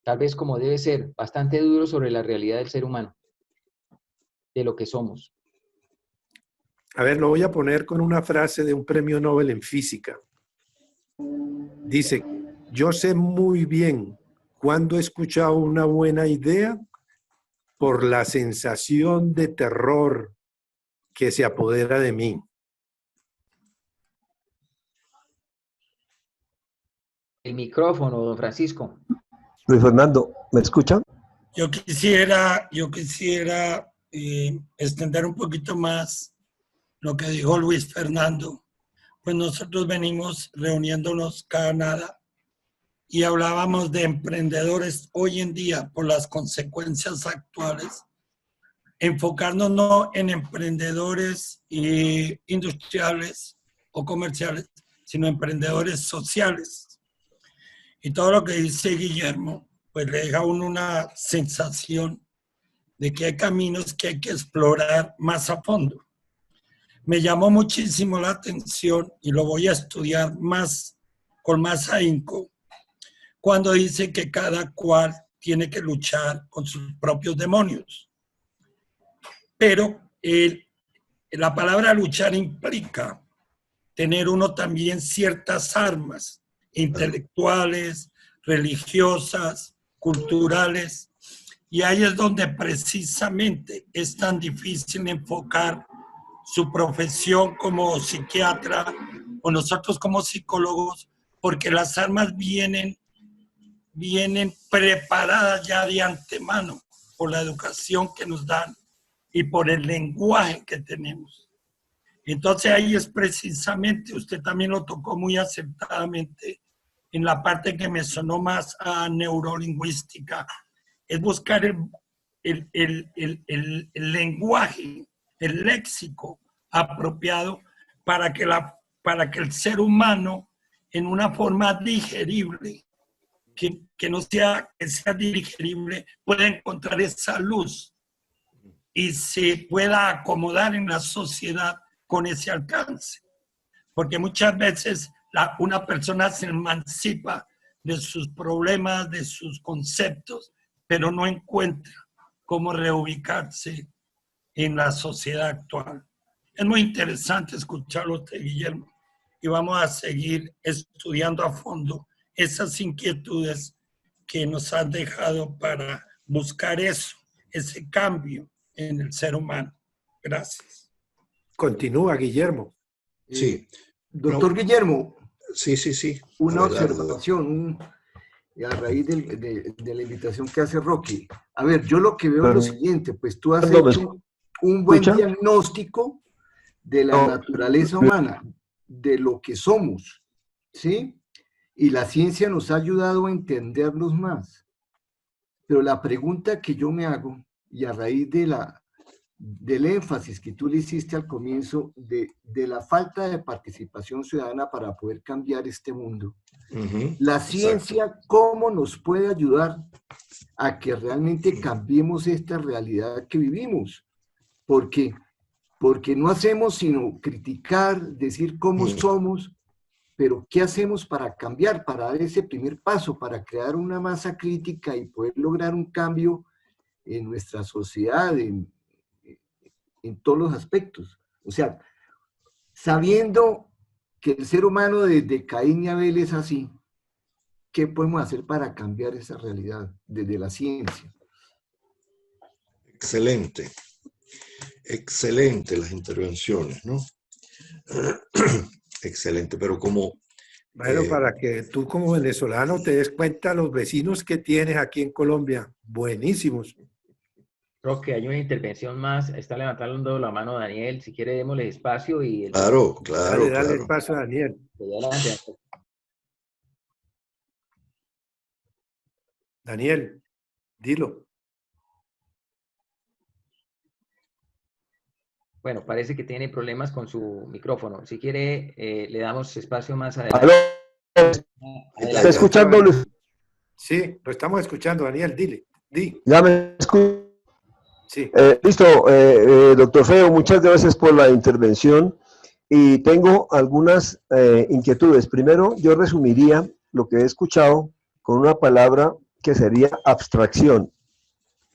D: tal vez como debe ser, bastante duro sobre la realidad del ser humano, de lo que somos.
B: A ver, lo voy a poner con una frase de un premio Nobel en física. Dice, yo sé muy bien cuándo he escuchado una buena idea por la sensación de terror que se apodera de mí.
D: El micrófono, don Francisco.
G: Luis Fernando, ¿me escucha?
C: Yo quisiera extender un poquito más lo que dijo Luis Fernando. Pues nosotros venimos reuniéndonos cada nada y hablábamos de emprendedores hoy en día por las consecuencias actuales. Enfocarnos no en emprendedores industriales o comerciales, sino emprendedores sociales. Y todo lo que dice Guillermo, pues le deja a uno una sensación de que hay caminos que hay que explorar más a fondo. Me llamó muchísimo la atención y lo voy a estudiar más, con más ahínco, cuando dice que cada cual tiene que luchar con sus propios demonios. Pero la palabra luchar implica tener uno también ciertas armas intelectuales, religiosas, culturales, y ahí es donde precisamente es tan difícil enfocar su profesión como psiquiatra o nosotros como psicólogos, porque las armas vienen preparadas ya de antemano por la educación que nos dan y por el lenguaje que tenemos. Entonces ahí es precisamente, usted también lo tocó muy acertadamente en la parte que me sonó más a neurolingüística, es buscar el lenguaje, el léxico apropiado para que el ser humano en una forma digerible, que no sea, que sea digerible, pueda encontrar esa luz y se pueda acomodar en la sociedad con ese alcance. Porque muchas veces una persona se emancipa de sus problemas, de sus conceptos, pero no encuentra cómo reubicarse en la sociedad actual. Es muy interesante escucharlo, Guillermo, y vamos a seguir estudiando a fondo esas inquietudes que nos han dejado para buscar eso, ese cambio en el ser humano. Gracias.
B: Continúa, Guillermo.
A: Sí.
G: Doctor Guillermo,
A: Sí, sí, sí.
G: una
A: Abelardo.
G: observación a raíz de la invitación que hace Rocky. A ver, yo lo que veo es lo siguiente, pues tú has hecho un buen diagnóstico de la naturaleza humana, de lo que somos, ¿sí? Y la ciencia nos ha ayudado a entendernos más. Pero la pregunta que yo me hago, y a raíz del énfasis que tú le hiciste al comienzo, de la falta de participación ciudadana para poder cambiar este mundo, la ciencia,
A: Exacto.
G: ¿cómo nos puede ayudar a que realmente cambiemos esta realidad que vivimos? Porque no hacemos sino criticar, decir cómo somos, pero ¿qué hacemos para cambiar, para dar ese primer paso, para crear una masa crítica y poder lograr un cambio en nuestra sociedad, en todos los aspectos? O sea, sabiendo que el ser humano desde Caín y Abel es así, ¿qué podemos hacer para cambiar esa realidad desde la ciencia?
A: Excelente. Excelente las intervenciones, ¿no? Excelente, pero como...
B: Bueno, para que tú como venezolano te des cuenta los vecinos que tienes aquí en Colombia, buenísimos.
D: Creo que hay una intervención más. Está levantando la mano Daniel. Si quiere, démosle espacio y...
A: Claro, claro,
B: Dale
A: claro.
B: el paso a Daniel. Daniel, dilo.
D: Bueno, parece que tiene problemas con su micrófono. Si quiere, le damos espacio más adelante.
G: ¿Está escuchando, Luis?
B: Sí, lo estamos escuchando, Daniel, dile. Di.
G: ¿Ya me escucha?
B: Sí.
G: Listo, doctor Feo, muchas gracias por la intervención y tengo algunas inquietudes. Primero, yo resumiría lo que he escuchado con una palabra que sería abstracción.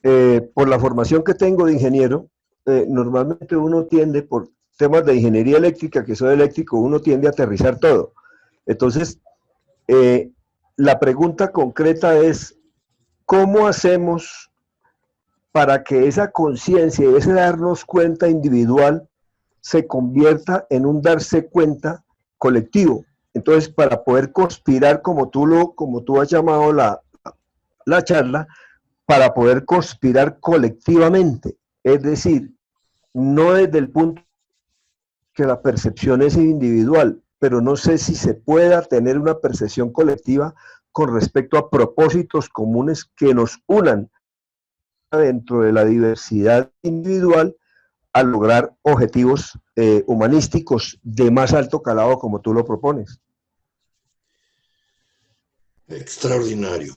G: Por la formación que tengo de ingeniero, normalmente uno tiende, por temas de ingeniería eléctrica, que soy eléctrico, uno tiende a aterrizar todo. Entonces, la pregunta concreta es, ¿cómo hacemos para que esa conciencia y ese darnos cuenta individual se convierta en un darse cuenta colectivo? Entonces, para poder conspirar, como tú has llamado la charla, para poder conspirar colectivamente, es decir, no desde el punto que la percepción es individual, pero no sé si se pueda tener una percepción colectiva con respecto a propósitos comunes que nos unan dentro de la diversidad individual a lograr objetivos humanísticos de más alto calado como tú lo propones.
A: Extraordinario.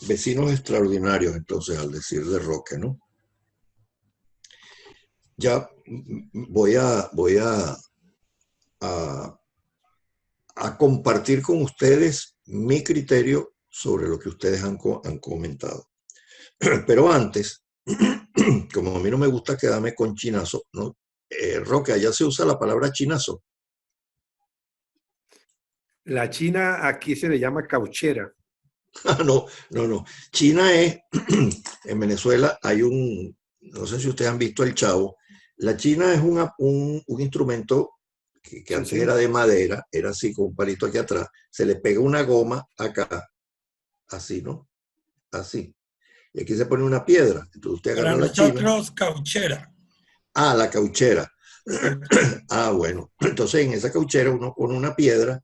A: Vecinos extraordinarios, entonces, al decir de Roque, ¿no? Ya a, a compartir con ustedes mi criterio sobre lo que ustedes han comentado. Pero antes, como a mí no me gusta quedarme con chinazo, ¿no? Roque, allá se usa la palabra chinazo.
B: La China aquí se le llama cauchera.
A: No, no, no. China es, en Venezuela hay no sé si ustedes han visto el Chavo, la China es un instrumento que
B: Sí,
A: antes
B: sí.
A: era de madera, era así con un palito aquí atrás, se le pega una goma acá, así, ¿no? Así. Y aquí se pone una piedra. Entonces usted
C: Para
A: agarra la China.
C: nosotros, cauchera.
A: Ah, la cauchera.
C: Cauchera.
A: Ah, bueno. Entonces en esa cauchera uno pone una piedra,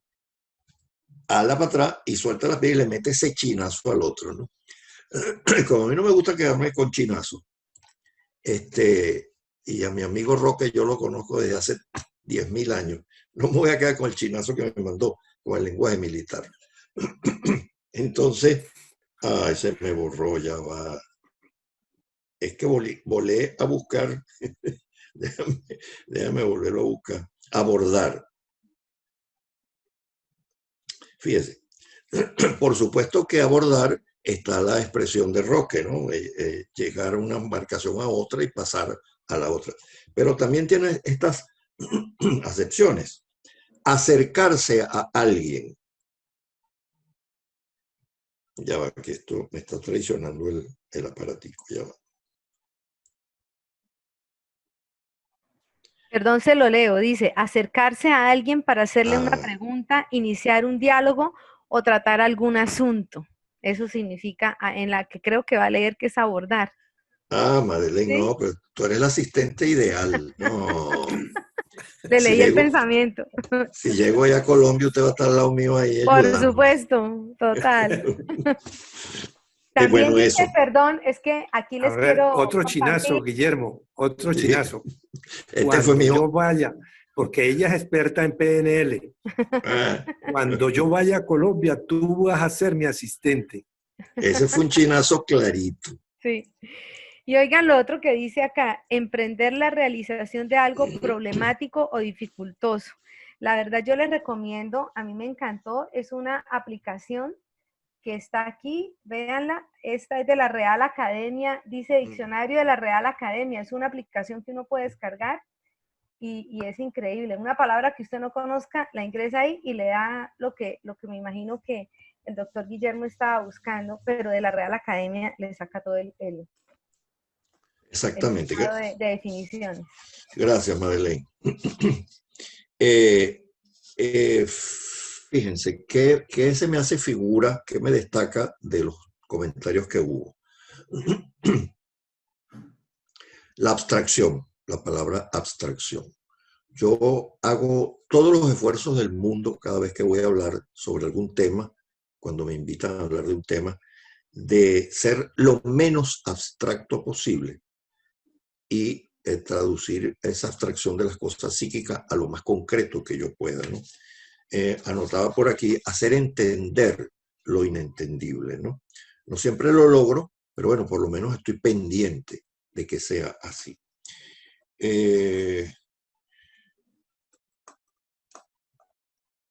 A: ala para atrás y suelta la piedra y le mete ese chinazo al otro, ¿no? Como a mí no me gusta quedarme con chinazo, y a mi amigo Roque yo lo conozco desde hace 10.000 años, no me voy a quedar con el chinazo que me mandó, con el lenguaje militar. Entonces, ay, se me borró, ya va. Es que volé a buscar, déjame volverlo a buscar, abordar. Fíjese, por supuesto que abordar está la expresión de Roque, ¿no? Llegar a una embarcación a otra y pasar a la otra. Pero también tiene estas acepciones. Acercarse a alguien. Ya va, que esto me está traicionando el aparatico, ya va.
E: Perdón, se lo leo. Dice, acercarse a alguien para hacerle una
A: Ah,
E: pregunta, iniciar un diálogo o tratar algún asunto. Eso significa, en la que creo que va a leer, que es abordar.
A: Madeleine,
E: ¿Sí?
A: no, pero tú eres la asistente ideal. No,
E: Le
A: si
E: leí el
A: llego,
E: pensamiento.
A: si llego allá a Colombia, usted va a estar al lado mío ahí
E: Por
A: ayudándome.
E: supuesto, total. También
A: Bueno,
E: dice,
A: eso.
E: perdón, es que aquí
B: A
E: les
B: ver,
E: quiero
B: otro chinazo,
E: compartir.
B: Guillermo, otro chinazo.
A: Este fue
B: Cuando yo
A: mío.
B: vaya, porque ella es experta en PNL,
A: Ah,
B: cuando yo vaya a Colombia, tú vas a ser mi asistente.
A: ese fue un chinazo clarito.
E: Sí. Y oigan lo otro que dice acá, emprender la realización de algo problemático o dificultoso. La verdad yo les recomiendo, a mí me encantó, es una aplicación que está aquí, véanla, esta es de la Real Academia, dice Diccionario de la Real Academia, es una aplicación que uno puede descargar y es increíble. Una palabra que usted no conozca, la ingresa ahí y le da lo que me imagino que el doctor Guillermo estaba buscando, pero de la Real Academia le saca todo el
A: Exactamente.
E: listado de definiciones.
A: Gracias, Madeleine. Fíjense, ¿qué se me hace figura, qué me destaca de los comentarios que hubo? La abstracción, la palabra abstracción. Yo hago todos los esfuerzos del mundo cada vez que voy a hablar sobre algún tema, cuando me invitan a hablar de un tema, de ser lo menos abstracto posible y traducir esa abstracción de las cosas psíquicas a lo más concreto que yo pueda, ¿no? Anotaba por aquí, hacer entender lo inentendible, ¿no? No siempre lo logro, pero bueno, por lo menos estoy pendiente de que sea así.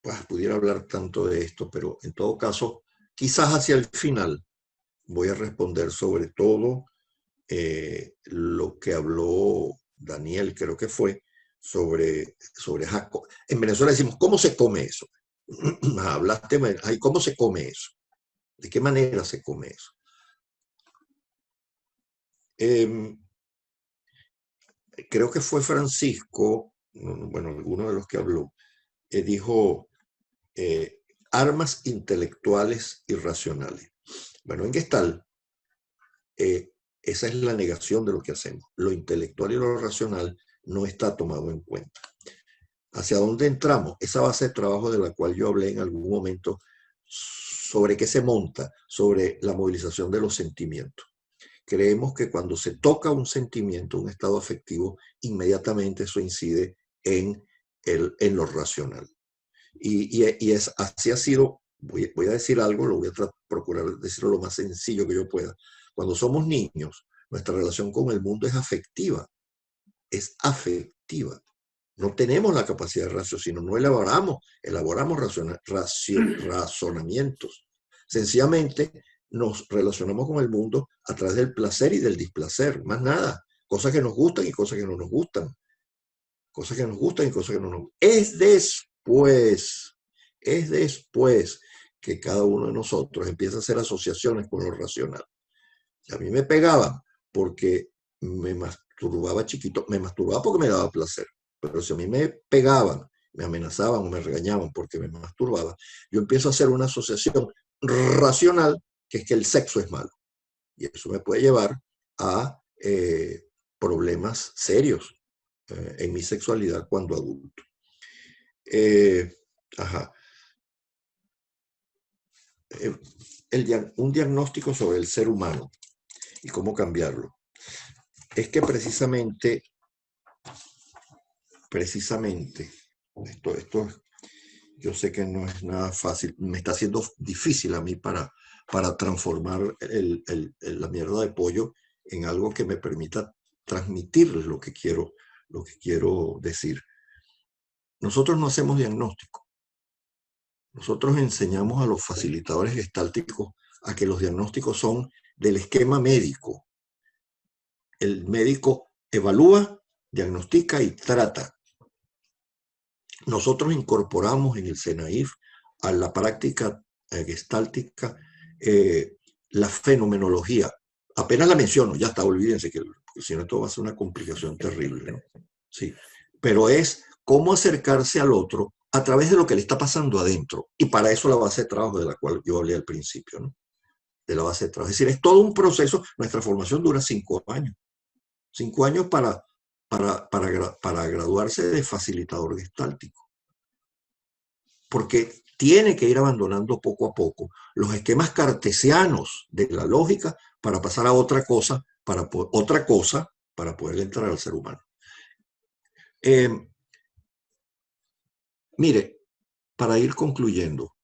A: Pues pudiera hablar tanto de esto, pero en todo caso, quizás hacia el final voy a responder sobre todo lo que habló Daniel, creo que fue, sobre Jacob. En Venezuela decimos, ¿cómo se come eso? Hablaste, ay, ¿cómo se come eso? ¿De qué manera se come eso? Creo que fue Francisco, bueno, alguno de los que habló, dijo armas intelectuales irracionales. Bueno, en Gestalt, esa es la negación de lo que hacemos. Lo intelectual y lo racional no está tomado en cuenta. ¿Hacia dónde entramos? Esa base de trabajo de la cual yo hablé en algún momento, sobre qué se monta, sobre la movilización de los sentimientos. Creemos que cuando se toca un sentimiento, un estado afectivo, inmediatamente eso incide en lo racional. Y así ha sido voy a decir algo, lo voy a procurar decirlo lo más sencillo que yo pueda. Cuando somos niños, nuestra relación con el mundo es afectiva. Es afectiva. No tenemos la capacidad de raciocinio, no elaboramos razonamientos. Sencillamente nos relacionamos con el mundo a través del placer y del displacer, más nada. Cosas que nos gustan y cosas que no nos gustan. Cosas que nos gustan y cosas que no nos gustan. Es después que cada uno de nosotros empieza a hacer asociaciones con lo racional. A mí me pegaban porque me masturbaba chiquito, me masturbaba porque me daba placer. Pero si a mí me pegaban, me amenazaban o me regañaban porque me masturbaba, yo empiezo a hacer una asociación racional, que es que el sexo es malo. Y eso me puede llevar a problemas serios en mi sexualidad cuando adulto. Un diagnóstico sobre el ser humano y cómo cambiarlo. Es que precisamente, esto yo sé que no es nada fácil, me está haciendo difícil a mí para transformar la mierda de pollo en algo que me permita transmitirles lo que quiero decir. Nosotros no hacemos diagnóstico. Nosotros enseñamos a los facilitadores gestálticos a que los diagnósticos son del esquema médico. El médico evalúa, diagnostica y trata. Nosotros incorporamos en el SENAIF a la práctica gestáltica la fenomenología. Apenas la menciono, ya está, olvídense que si no esto va a ser una complicación terrible, ¿no? Sí, pero es cómo acercarse al otro a través de lo que le está pasando adentro. Y para eso la base de trabajo de la cual yo hablé al principio, ¿no? De la base de trabajo. Es decir, es todo un proceso. Nuestra formación dura 5 años. 5 años para graduarse de facilitador gestáltico. Porque tiene que ir abandonando poco a poco los esquemas cartesianos de la lógica para pasar a otra cosa para poder entrar al ser humano. Mire, para ir concluyendo,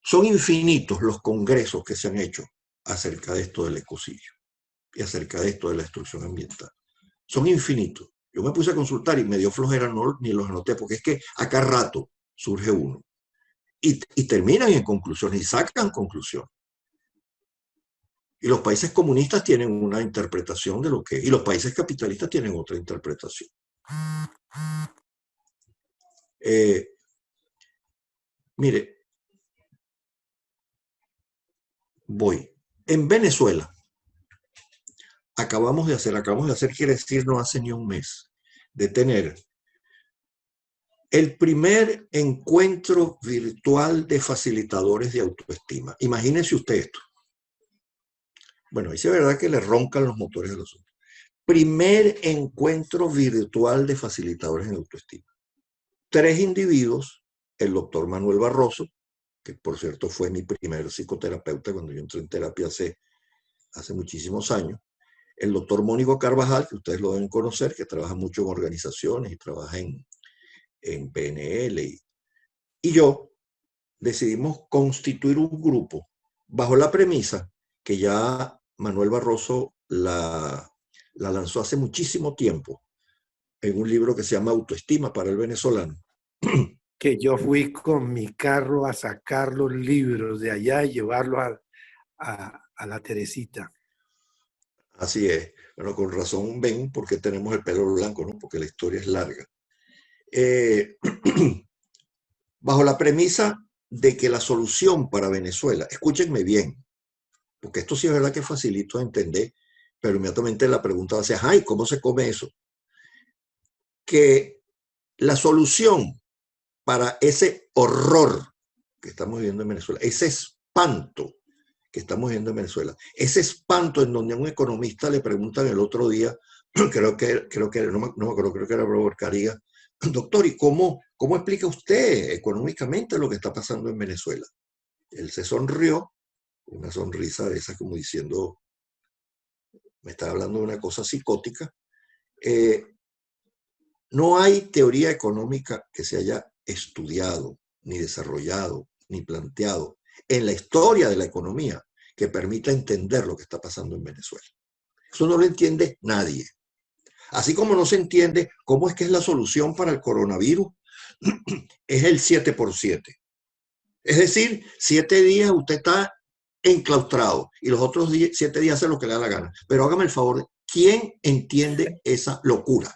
A: son infinitos los congresos que se han hecho acerca de esto del ecocidio y acerca de esto de la destrucción ambiental. Son infinitos. Yo me puse a consultar y me dio flojera, ni los anoté, porque es que a cada rato surge uno. Y terminan en conclusiones y sacan conclusiones. Y los países comunistas tienen una interpretación de lo que es, y los países capitalistas tienen otra interpretación. Mire, voy. En Venezuela, acabamos de hacer, quiere decir no hace ni un mes, de tener el primer encuentro virtual de facilitadores de autoestima. Imagínense usted esto. Bueno, ahí sí es verdad que le roncan los motores del asunto. Primer encuentro virtual de facilitadores en autoestima. 3 individuos, el doctor Manuel Barroso, que por cierto fue mi primer psicoterapeuta cuando yo entré en terapia hace muchísimos años, el doctor Mónico Carvajal, que ustedes lo deben conocer, que trabaja mucho en organizaciones y trabaja en PNL, y yo decidimos constituir un grupo bajo la premisa que ya Manuel Barroso la lanzó hace muchísimo tiempo en un libro que se llama Autoestima para el venezolano.
B: Que yo fui con mi carro a sacar los libros de allá y llevarlos a la Teresita.
A: Así es. Bueno, con razón ven por qué tenemos el pelo blanco, ¿no? Porque la historia es larga. Bajo la premisa de que la solución para Venezuela, escúchenme bien, porque esto sí es verdad que facilito de entender, pero inmediatamente la pregunta va a ser, ay, ¿cómo se come eso? Que la solución para ese horror que estamos viviendo en Venezuela, ese espanto que estamos viviendo en Venezuela, ese espanto en donde a un economista le preguntan el otro día, creo que no me acuerdo, creo que era Robert Cariga, doctor, ¿y cómo explica usted económicamente lo que está pasando en Venezuela? Él se sonrió, una sonrisa de esa como diciendo, me está hablando de una cosa psicótica. No hay teoría económica que se haya estudiado, ni desarrollado, ni planteado en la historia de la economía que permita entender lo que está pasando en Venezuela. Eso no lo entiende nadie. Así como no se entiende cómo es que es la solución para el coronavirus, es el 7x7. Es decir, 7 días usted está enclaustrado y los otros 7 días hace lo que le da la gana. Pero hágame el favor, ¿quién entiende esa locura?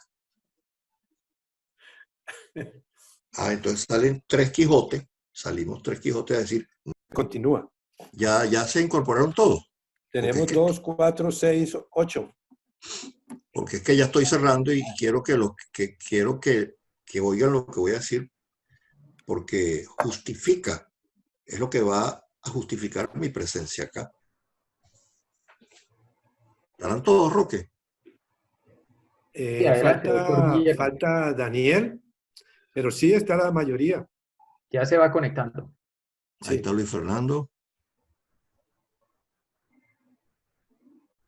A: Entonces salen 3 Quijotes, salimos 3 Quijotes a decir,
B: Continúa.
A: ya se incorporaron todos.
B: Tenemos 2, 4, 6, 8.
A: Porque es que ya estoy cerrando y quiero que oigan lo que voy a decir, porque justifica, es lo que va a justificar mi presencia acá. ¿Estarán todos, Roque?
D: Sí, adelante, doctor Guillermo.
B: Falta Daniel, pero sí está la mayoría.
D: Ya se va conectando.
A: Ahí está Luis Fernando.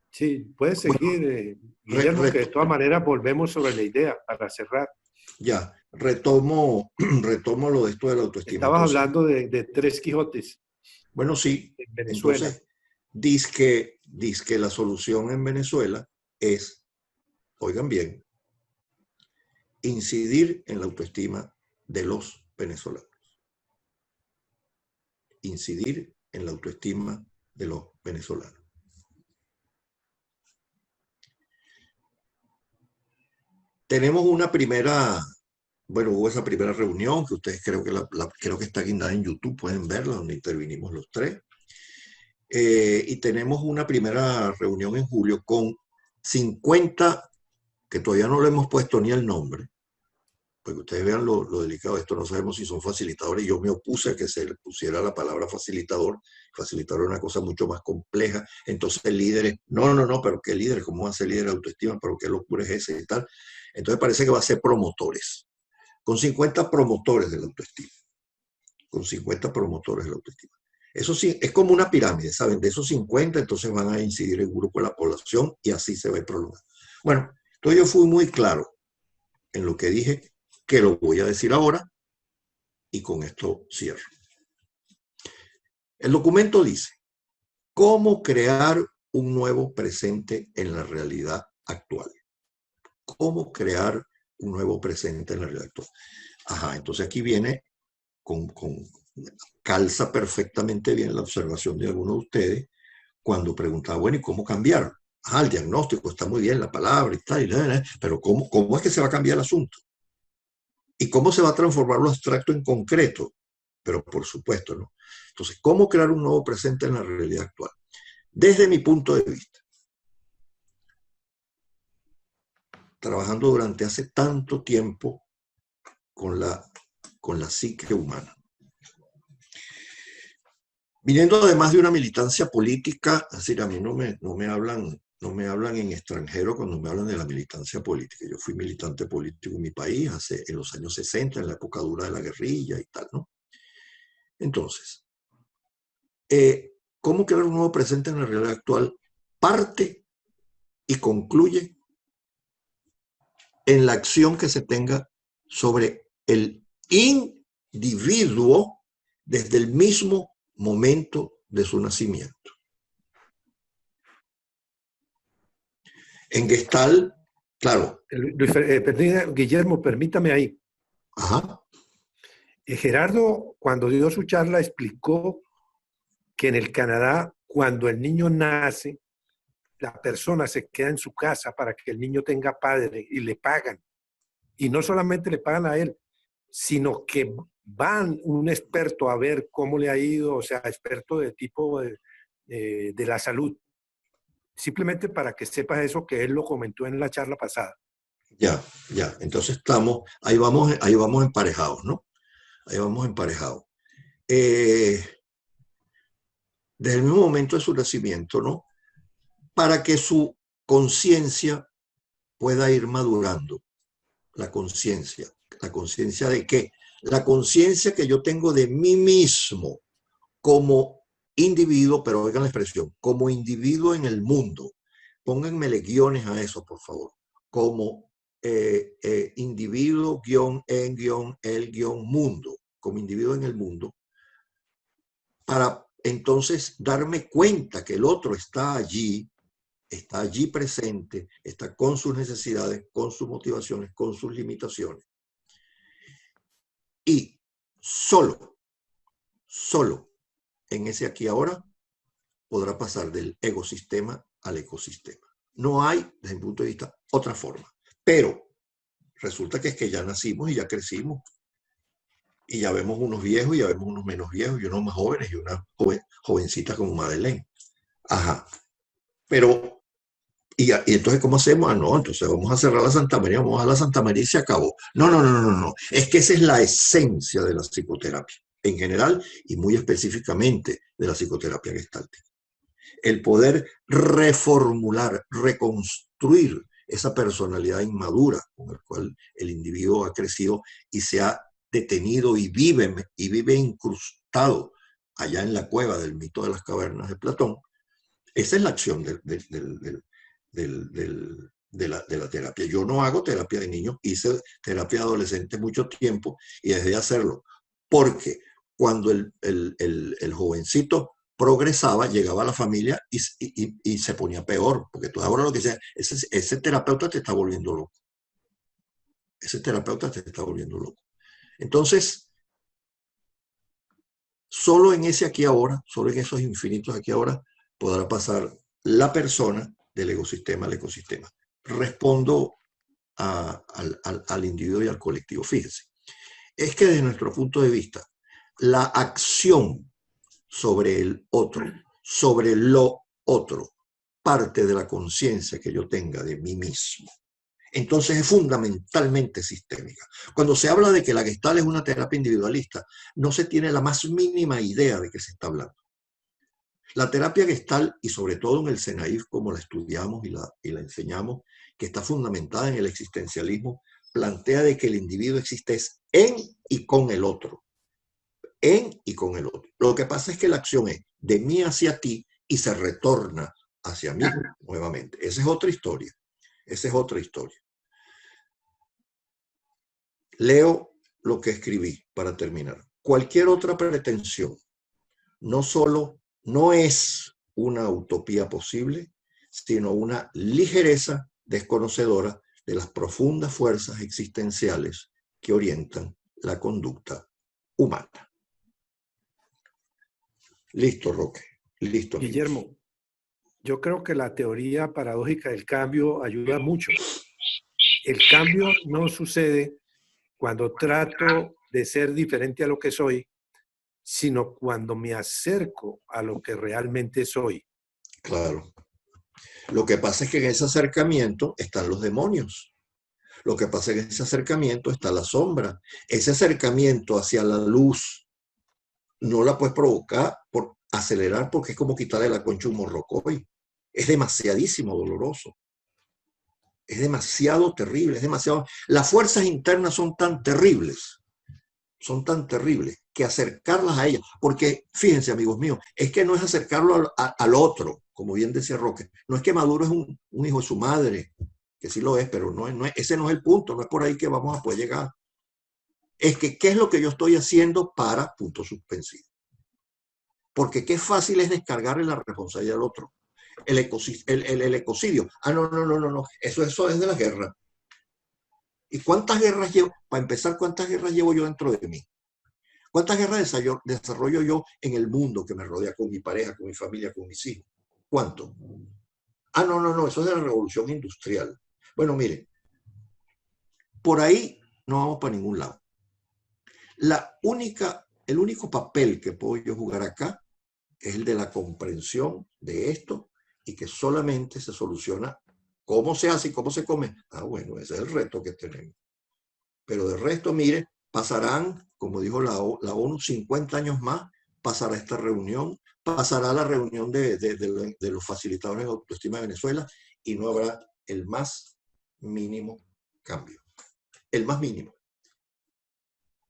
B: Sí, puedes seguir, Guillermo, que de todas maneras volvemos sobre la idea para cerrar.
A: Ya, retomo lo de esto de la autoestima.
B: Estabas hablando de 3 Quijotes.
A: Bueno, sí.
B: En Venezuela.
A: Entonces, dice la solución en Venezuela es, oigan bien, incidir en la autoestima de los venezolanos. Incidir en la autoestima de los venezolanos. Tenemos una primera, bueno, hubo esa primera reunión que ustedes creo que está guindada en YouTube, pueden verla, donde intervinimos los 3. Y tenemos una primera reunión en julio con 50, que todavía no le hemos puesto ni el nombre, porque ustedes vean lo delicado de esto, no sabemos si son facilitadores. Yo me opuse a que se le pusiera la palabra facilitador. Facilitador es una cosa mucho más compleja. Entonces líderes, no, pero ¿qué líderes? ¿Cómo va a ser líder de autoestima? ¿Pero qué locura es esa y tal? Entonces parece que va a ser promotores, con 50 promotores de la autoestima. Con 50 promotores de la autoestima. Eso sí, es como una pirámide, ¿saben? De esos 50, entonces van a incidir en un grupo de la población y así se va a ir prolongando. Bueno, entonces yo fui muy claro en lo que dije, que lo voy a decir ahora, y con esto cierro. El documento dice, ¿cómo crear un nuevo presente en la realidad actual? ¿Cómo crear un nuevo presente en la realidad actual? Entonces aquí viene calza perfectamente bien la observación de algunos de ustedes cuando preguntaba, bueno, ¿y cómo cambiar? El diagnóstico está muy bien, la palabra y tal, pero ¿cómo es que se va a cambiar el asunto? ¿Y cómo se va a transformar lo abstracto en concreto? Pero por supuesto, ¿no? Entonces, ¿cómo crear un nuevo presente en la realidad actual? Desde mi punto de vista, trabajando durante hace tanto tiempo con la psique humana. Viniendo además de una militancia política, es decir, a mí no me hablan en extranjero cuando me hablan de la militancia política. Yo fui militante político en mi país en los años 60, en la época dura de la guerrilla y tal, ¿no? Entonces, ¿cómo crear un nuevo presente en la realidad actual? Parte y concluye en la acción que se tenga sobre el individuo desde el mismo momento de su nacimiento. En Gestalt, claro.
B: Guillermo, permítame ahí. Gerardo, cuando dio su charla, explicó que en el Canadá, cuando el niño nace, la persona se queda en su casa para que el niño tenga padre y le pagan. Y no solamente le pagan a él, sino que van un experto a ver cómo le ha ido, o sea, experto de tipo de la salud. Simplemente para que sepas eso, que él lo comentó en la charla pasada.
A: Ya. Entonces ahí vamos emparejados, ¿no? Ahí vamos emparejados. Desde el mismo momento de su nacimiento, ¿no? Para que su conciencia pueda ir madurando. La conciencia de qué? La conciencia que yo tengo de mí mismo como individuo, pero oigan la expresión, como individuo en el mundo. Pónganmele guiones a eso, por favor. Como individuo, el mundo, como individuo en el mundo, para entonces darme cuenta que el otro está allí presente, está con sus necesidades, con sus motivaciones, con sus limitaciones. Y solo en ese aquí ahora podrá pasar del ecosistema al ecosistema. No hay, desde mi punto de vista, otra forma. Pero resulta que es que ya nacimos y ya crecimos. Y ya vemos unos viejos y ya vemos unos menos viejos y unos más jóvenes y una jovencita como Madeleine. Ajá. Pero, y entonces, ¿cómo hacemos? Ah, no, entonces vamos a cerrar la Santa María, vamos a la Santa María y se acabó. No, no, no, no, no. Es que esa es la esencia de la psicoterapia, en general y muy específicamente de la psicoterapia gestáltica. El poder reformular, reconstruir esa personalidad inmadura con la cual el individuo ha crecido y se ha detenido y vive incrustado allá en la cueva del mito de las cavernas de Platón. Esa es la acción de la terapia. Yo no hago terapia de niños, hice terapia de adolescentes mucho tiempo y dejé de hacerlo, porque cuando el jovencito progresaba, llegaba a la familia y se ponía peor, porque tú ahora lo que sea, ese terapeuta te está volviendo loco. Ese terapeuta te está volviendo loco. Entonces, solo en ese aquí ahora, solo en esos infinitos aquí ahora, podrá pasar la persona del ecosistema al ecosistema. Respondo al individuo y al colectivo. Fíjense, es que desde nuestro punto de vista, la acción sobre el otro, sobre lo otro, parte de la conciencia que yo tenga de mí mismo. Entonces es fundamentalmente sistémica. Cuando se habla de que la Gestalt es una terapia individualista, no se tiene la más mínima idea de qué se está hablando. La terapia Gestalt, y sobre todo en el SENAIF, como la estudiamos y la enseñamos, que está fundamentada en el existencialismo, plantea de que el individuo existe en y con el otro. En y con el otro. Lo que pasa es que la acción es de mí hacia ti y se retorna hacia mí nuevamente. Esa es otra historia. Esa es otra historia. Leo lo que escribí para terminar. Cualquier otra pretensión no es una utopía posible, sino una ligereza desconocedora de las profundas fuerzas existenciales que orientan la conducta humana. Listo, Roque. Listo, amigos.
B: Guillermo, yo creo que la teoría paradójica del cambio ayuda mucho. El cambio no sucede cuando trato de ser diferente a lo que soy, sino cuando me acerco a lo que realmente soy.
A: Claro. Lo que pasa es que en ese acercamiento están los demonios. Lo que pasa es que en ese acercamiento está la sombra. Ese acercamiento hacia la luz no la puedes provocar por acelerar, porque es como quitarle la concha a un morrocoy. Es demasiadísimo doloroso. Es demasiado terrible, es demasiado... Las fuerzas internas son tan terribles que acercarlas a ellas, porque fíjense, amigos míos, es que no es acercarlo al otro, como bien decía Roque, no es que Maduro es un hijo de su madre, que sí lo es, pero ese no es el punto, no es por ahí que vamos a poder llegar. Es que, ¿qué es lo que yo estoy haciendo para punto suspensivo? Porque qué fácil es descargarle la responsabilidad al otro. El ecocidio. Ah, no. Eso es de la guerra. ¿Y cuántas guerras llevo? Para empezar, ¿cuántas guerras llevo yo dentro de mí? ¿Cuántas guerras desarrollo yo en el mundo que me rodea, con mi pareja, con mi familia, con mis hijos? ¿Cuánto? Ah, no, eso es de la revolución industrial. Bueno, miren, por ahí no vamos para ningún lado. El único papel que puedo yo jugar acá es el de la comprensión de esto y que solamente se soluciona cómo se hace y cómo se come. Ah, bueno, ese es el reto que tenemos. Pero de resto, mire, pasarán, como dijo la ONU, 50 años más, pasará esta reunión, pasará la reunión de los facilitadores de autoestima de Venezuela y no habrá el más mínimo cambio. El más mínimo.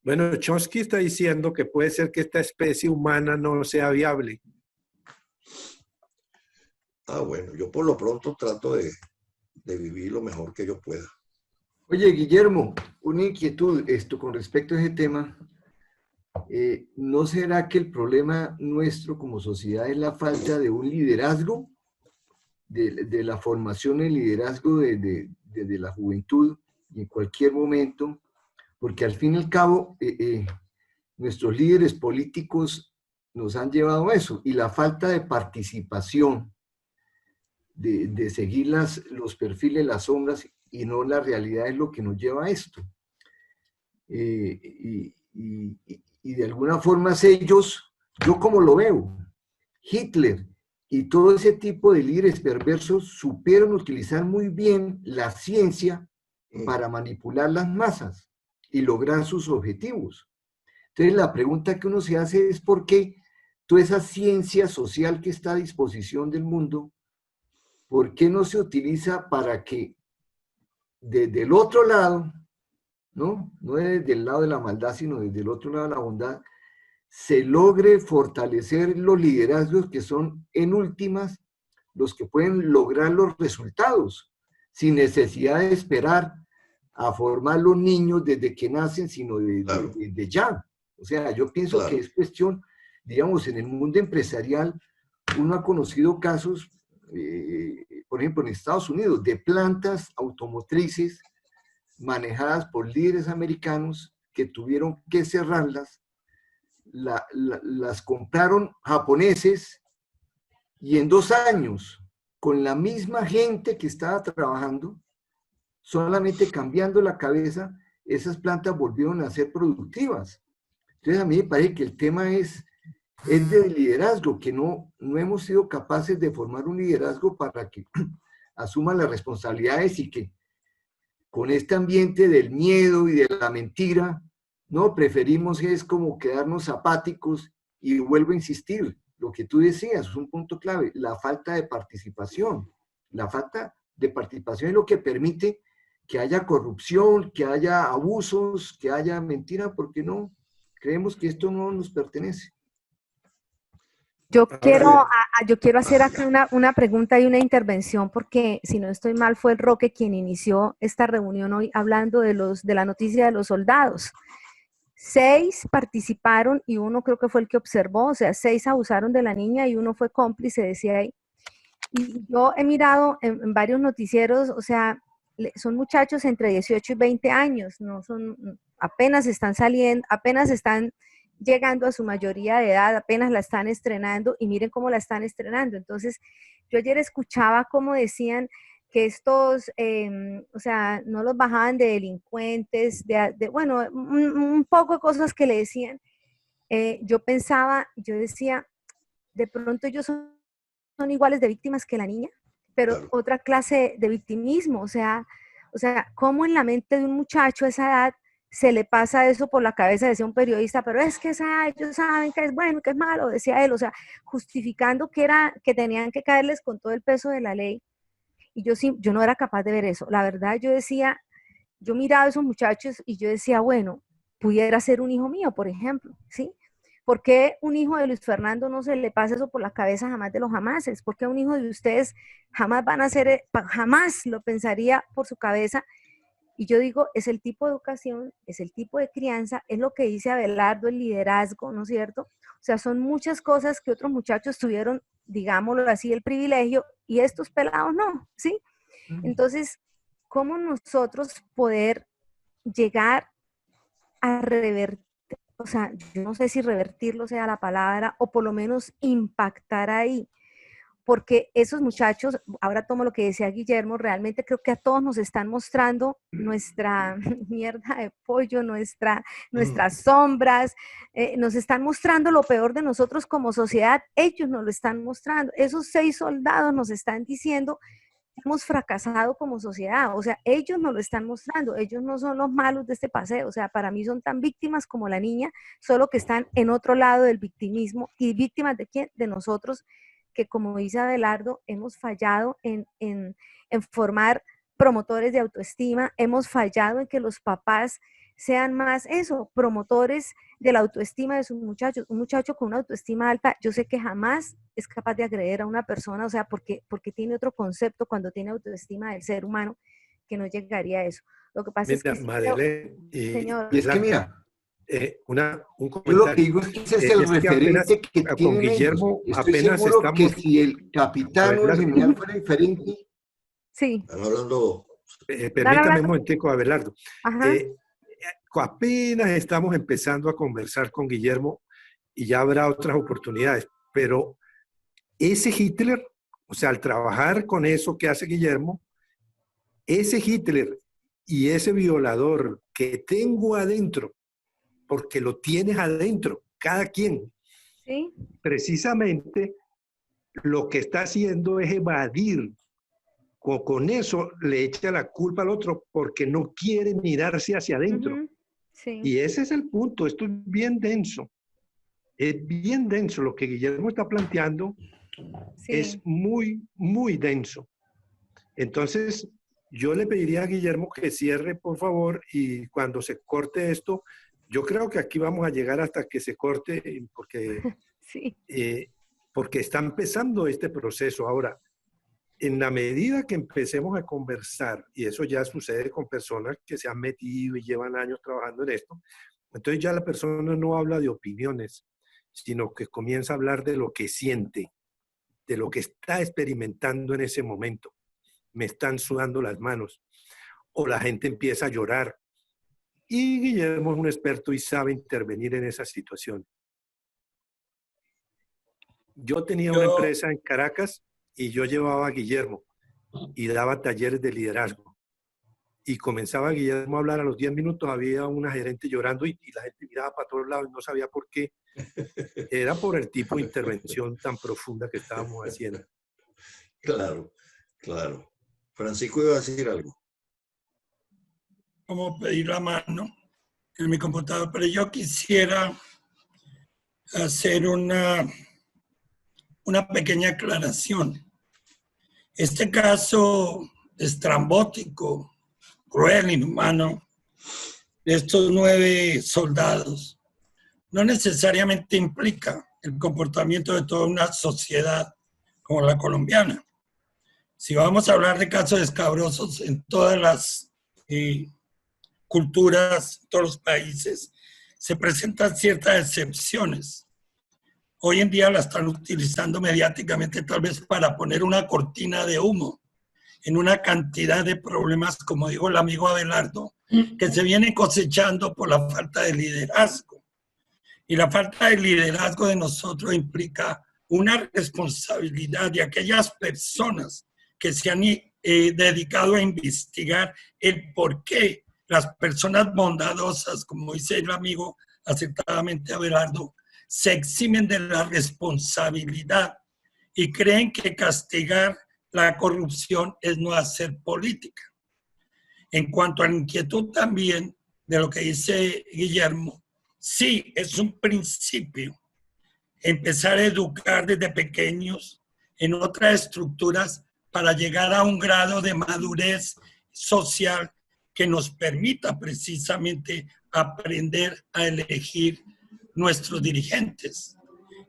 B: Bueno, Chomsky está diciendo que puede ser que esta especie humana no sea viable.
A: Ah, bueno, yo por lo pronto trato de vivir lo mejor que yo pueda.
H: Oye, Guillermo, una inquietud con respecto a ese tema. ¿no será que el problema nuestro como sociedad es la falta de un liderazgo, de la formación en liderazgo desde la juventud y en cualquier momento? Porque al fin y al cabo, nuestros líderes políticos nos han llevado a eso, y la falta de participación, de seguir los perfiles, las sombras, y no la realidad es lo que nos lleva a esto. Y de alguna forma ellos, yo como lo veo, Hitler y todo ese tipo de líderes perversos supieron utilizar muy bien la ciencia para manipular las masas y lograr sus objetivos. Entonces la pregunta que uno se hace es ¿por qué toda esa ciencia social que está a disposición del mundo, por qué no se utiliza para que desde el otro lado, no desde el lado de la maldad, sino desde el otro lado de la bondad, se logre fortalecer los liderazgos que son en últimas los que pueden lograr los resultados, sin necesidad de esperar a formar los niños desde que nacen, sino de ya? O sea, yo pienso que es cuestión, digamos, en el mundo empresarial, uno ha conocido casos, por ejemplo, en Estados Unidos, de plantas automotrices manejadas por líderes americanos que tuvieron que cerrarlas, las compraron japoneses, y en 2 años, con la misma gente que estaba trabajando, solamente cambiando la cabeza, esas plantas volvieron a ser productivas. Entonces a mí me parece que el tema es de liderazgo, que no hemos sido capaces de formar un liderazgo para que asuman las responsabilidades, y que con este ambiente del miedo y de la mentira, no, preferimos es como quedarnos apáticos. Y vuelvo a insistir, lo que tú decías es un punto clave, la falta de participación. La falta de participación es lo que permite que haya corrupción, que haya abusos, que haya mentira, porque no, creemos que esto no nos pertenece.
E: Yo quiero hacer acá una pregunta y una intervención, porque si no estoy mal fue el Roque quien inició esta reunión hoy hablando de la noticia de los soldados. 6 participaron y uno creo que fue el que observó, o sea, 6 abusaron de la niña y uno fue cómplice, decía ahí. Y yo he mirado en varios noticieros, o sea, son muchachos entre 18 y 20 años, apenas están saliendo, apenas están llegando a su mayoría de edad, apenas la están estrenando, y miren cómo la están estrenando. Entonces, yo ayer escuchaba cómo decían que estos, o sea, no los bajaban de delincuentes, bueno, un poco de cosas que le decían. Yo pensaba, yo decía, de pronto ellos son iguales de víctimas que la niña, pero otra clase de victimismo, o sea, cómo en la mente de un muchacho a esa edad se le pasa eso por la cabeza, decía un periodista, pero es que ellos saben que es bueno, que es malo, decía él, o sea, justificando que tenían que caerles con todo el peso de la ley. Y yo no era capaz de ver eso. La verdad, yo miraba a esos muchachos y yo decía, bueno, pudiera ser un hijo mío, por ejemplo, ¿sí? ¿Por qué un hijo de Luis Fernando no se le pasa eso por la cabeza jamás de los jamases? ¿Por qué un hijo de ustedes jamás jamás lo pensaría por su cabeza? Y yo digo, es el tipo de educación, es el tipo de crianza, es lo que dice Abelardo, el liderazgo, ¿no es cierto? O sea, son muchas cosas que otros muchachos tuvieron, digámoslo así, el privilegio, y estos pelados no, ¿sí? Entonces, ¿cómo nosotros poder llegar a revertir? O sea, yo no sé si revertirlo sea la palabra, o por lo menos impactar ahí. Porque esos muchachos, ahora tomo lo que decía Guillermo, realmente creo que a todos nos están mostrando nuestra mierda de pollo, nuestras sombras, nos están mostrando lo peor de nosotros como sociedad, ellos nos lo están mostrando, esos 6 soldados nos están diciendo, hemos fracasado como sociedad, o sea, ellos nos lo están mostrando, ellos no son los malos de este paseo, o sea, para mí son tan víctimas como la niña, solo que están en otro lado del victimismo. ¿Y víctimas de quién? De nosotros, que como dice Abelardo, hemos fallado en formar promotores de autoestima, hemos fallado en que los papás sean más promotores de la autoestima de sus muchachos. Un muchacho con una autoestima alta, yo sé que jamás es capaz de agredir a una persona, o sea, porque tiene otro concepto cuando tiene autoestima del ser humano, que no llegaría a eso. Lo que pasa es que...
B: Madeleine,
H: y es que mira,
B: un
H: Yo lo que
B: comentario.
H: digo es que ese es el
B: Es que apenas
H: referente que
B: con
H: tienen ellos.
B: Guillermo
H: Estoy
B: apenas
H: seguro que
B: estamos,
H: si el capitán o el
B: Abelardo,
H: general fuera diferente,
E: Sí,
A: Están hablando,
E: ¿están
B: permítame un
E: hablando?
B: momentico, Abelardo.
E: Ajá,
B: Apenas estamos empezando a conversar con Guillermo y ya habrá otras oportunidades, pero ese Hitler, o sea, al trabajar con eso que hace Guillermo, ese Hitler y ese violador que tengo adentro, porque lo tienes adentro, cada quien,
E: sí,
B: precisamente lo que está haciendo es evadir. Con eso le echa la culpa al otro porque no quiere mirarse hacia adentro.
E: ujú, sí,
B: Y ese es el punto, esto es bien denso. Es bien denso lo que Guillermo está planteando, es
E: sí.
B: muy, muy denso. Entonces, yo le pediría a Guillermo que cierre, por favor, y cuando se corte esto, yo creo que aquí vamos a llegar hasta que se corte,
E: Sí,
B: porque está empezando este proceso. Ahora, en la medida que empecemos a conversar, y eso ya sucede con personas que se han metido y llevan años trabajando en esto, entonces ya la persona no habla de opiniones, sino que comienza a hablar de lo que siente, de lo que está experimentando en ese momento. Me están sudando las manos, o la gente empieza a llorar. Y Guillermo es un experto y sabe intervenir en esa situación. Yo tenía una
C: Yo,
B: empresa en Caracas y yo llevaba a Guillermo y daba talleres de liderazgo. Y comenzaba Guillermo a hablar, a los 10 minutos había una gerente llorando y la gente miraba para todos lados y no sabía por qué. Era por el tipo de intervención tan profunda que estábamos haciendo.
A: claro, claro. Francisco iba a decir algo.
C: como pedir la mano en mi computador, pero yo quisiera hacer una pequeña aclaración. Este caso estrambótico, cruel, inhumano, de estos 9 soldados, no necesariamente implica el comportamiento de toda una sociedad como la colombiana. Si vamos a hablar de casos escabrosos en todas las culturas, en todos los países, se presentan ciertas excepciones. Hoy en día la están utilizando mediáticamente tal vez para poner una cortina de humo en una cantidad de problemas, como dijo el amigo Abelardo, que se vienen cosechando por la falta de liderazgo. Y la falta de liderazgo de nosotros implica una responsabilidad de aquellas personas que se han dedicado a investigar el por qué las personas bondadosas, como dice el amigo acertadamente Abelardo, se eximen de la responsabilidad y creen que castigar la corrupción es no hacer política. En cuanto a la inquietud también de lo que dice Guillermo, sí, es un principio empezar a educar desde pequeños en otras estructuras para llegar a un grado de madurez social que nos permita precisamente aprender a elegir nuestros dirigentes.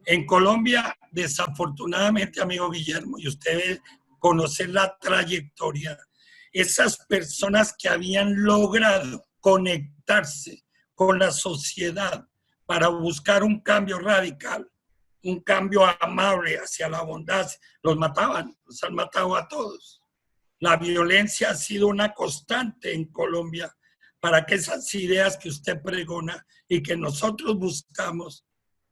C: En Colombia, desafortunadamente, amigo Guillermo, y ustedes conocen la trayectoria, esas personas que habían logrado conectarse con la sociedad para buscar un cambio radical, un cambio amable hacia la bondad, los mataban, los han matado a todos. La violencia ha sido una constante en Colombia para que esas ideas que usted pregona y que nosotros buscamos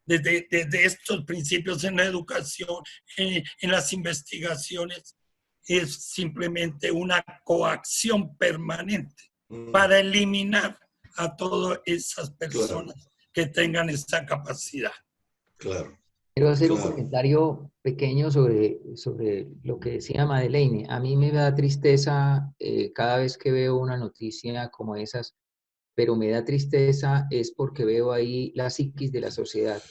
C: desde estos principios en la educación, en las investigaciones, es simplemente una coacción permanente para eliminar a todas esas personas que tengan esa capacidad.
A: Claro.
D: Quiero hacer un
A: Claro.
D: comentario pequeño sobre lo que decía Madeleine. A mí me da tristeza cada vez que veo una noticia como esas, pero me da tristeza es porque veo ahí la psiquis de la sociedad.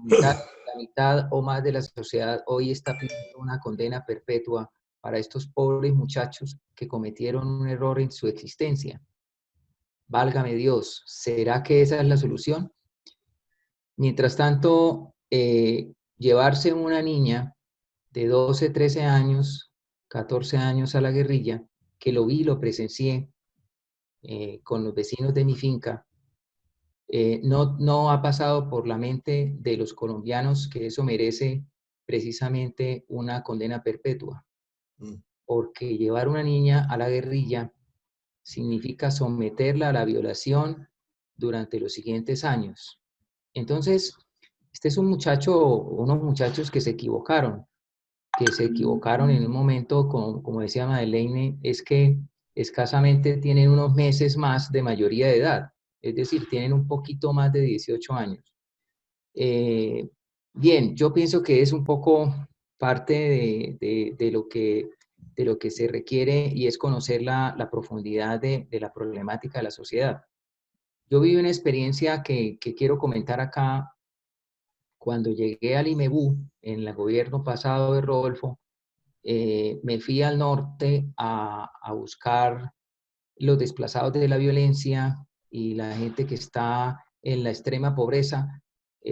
D: La mitad o más de la sociedad hoy está pidiendo una condena perpetua para estos pobres muchachos que cometieron un error en su existencia. Válgame Dios, ¿será que esa es la solución? Mientras tanto, llevarse una niña de 12, 13 años, 14 años a la guerrilla, que lo vi, lo presencié con los vecinos de mi finca, no ha pasado por la mente de los colombianos que eso merece precisamente una condena perpetua, porque llevar una niña a la guerrilla significa someterla a la violación durante los siguientes años. Entonces, este es unos muchachos que se equivocaron en un momento, como decía Madeleine, es que escasamente tienen unos meses más de mayoría de edad, es decir, tienen un poquito más de 18 años. Bien, yo pienso que es un poco parte de lo que se requiere y es conocer la profundidad de la problemática de la sociedad. Yo viví una experiencia que quiero comentar acá. Cuando llegué al IMEBU, en el gobierno pasado de Rodolfo, me fui al norte a buscar los desplazados de la violencia y la gente que está en la extrema pobreza,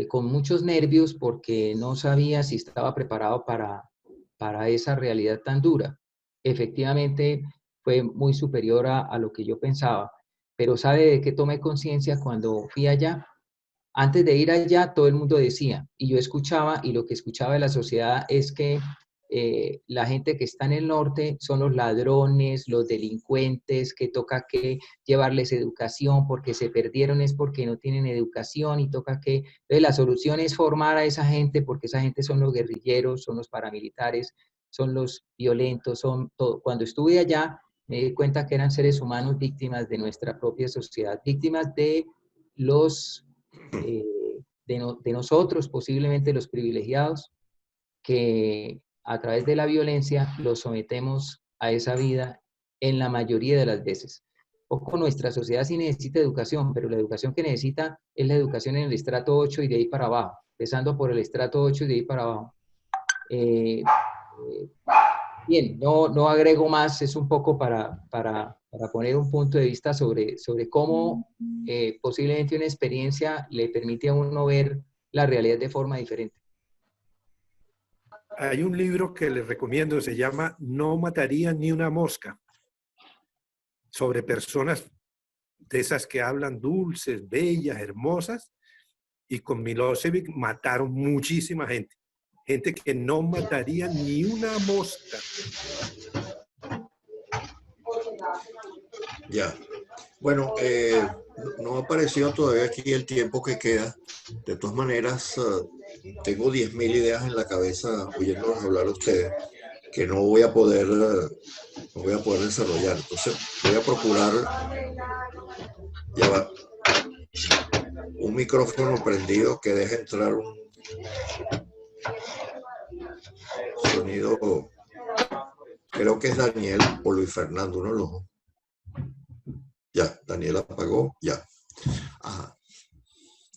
D: con muchos nervios porque no sabía si estaba preparado para esa realidad tan dura. Efectivamente, fue muy superior a lo que yo pensaba, pero ¿sabe de qué tomé conciencia cuando fui allá? Antes de ir allá, todo el mundo decía, y yo escuchaba, y lo que escuchaba de la sociedad es que la gente que está en el norte son los ladrones, los delincuentes, que toca que llevarles educación porque se perdieron, es porque no tienen educación y toca que... Entonces, la solución es formar a esa gente porque esa gente son los guerrilleros, son los paramilitares, son los violentos, son todo. Cuando estuve allá, me di cuenta que eran seres humanos víctimas de nuestra propia sociedad, víctimas de los... de nosotros, posiblemente los privilegiados, que a través de la violencia los sometemos a esa vida en la mayoría de las veces. Ojo, nuestra sociedad sí necesita educación, pero la educación que necesita es la educación en el estrato 8 y de ahí para abajo, empezando por el estrato 8 y de ahí para abajo. Bien, no agrego más, es un poco para poner un punto de vista sobre cómo posiblemente una experiencia le permite a uno ver la realidad de forma diferente.
B: Hay un libro que les recomiendo, se llama No mataría ni una mosca, sobre personas de esas que hablan dulces, bellas, hermosas, y con Milosevic mataron muchísima gente. Gente que no mataría ni una mosca.
A: Ya. Bueno, no ha aparecido todavía aquí el tiempo que queda. De todas maneras, tengo 10.000 ideas en la cabeza oyéndolos hablar a ustedes que no voy a poder desarrollar. Entonces voy a procurar, ya va, un micrófono prendido que deje entrar un sonido. Creo que es Daniel o Luis Fernando, uno de los dos. Ya, Daniel apagó, ya. Ajá.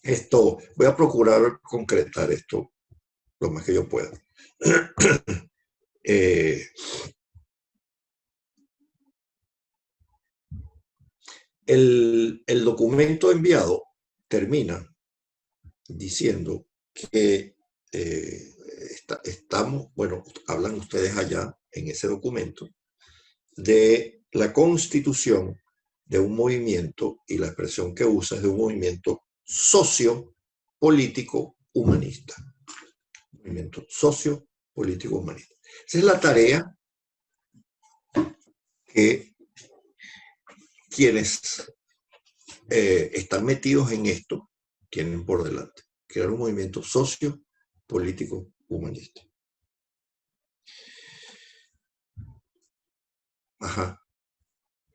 A: Esto, voy a procurar concretar esto lo más que yo pueda. El documento enviado termina diciendo que estamos, bueno, hablan ustedes allá en ese documento de la constitución de un movimiento, y la expresión que usa es de un movimiento socio-político humanista. Movimiento socio-político humanista. Esa es la tarea que quienes están metidos en esto tienen por delante. Crear un movimiento socio-político humanista. Ajá.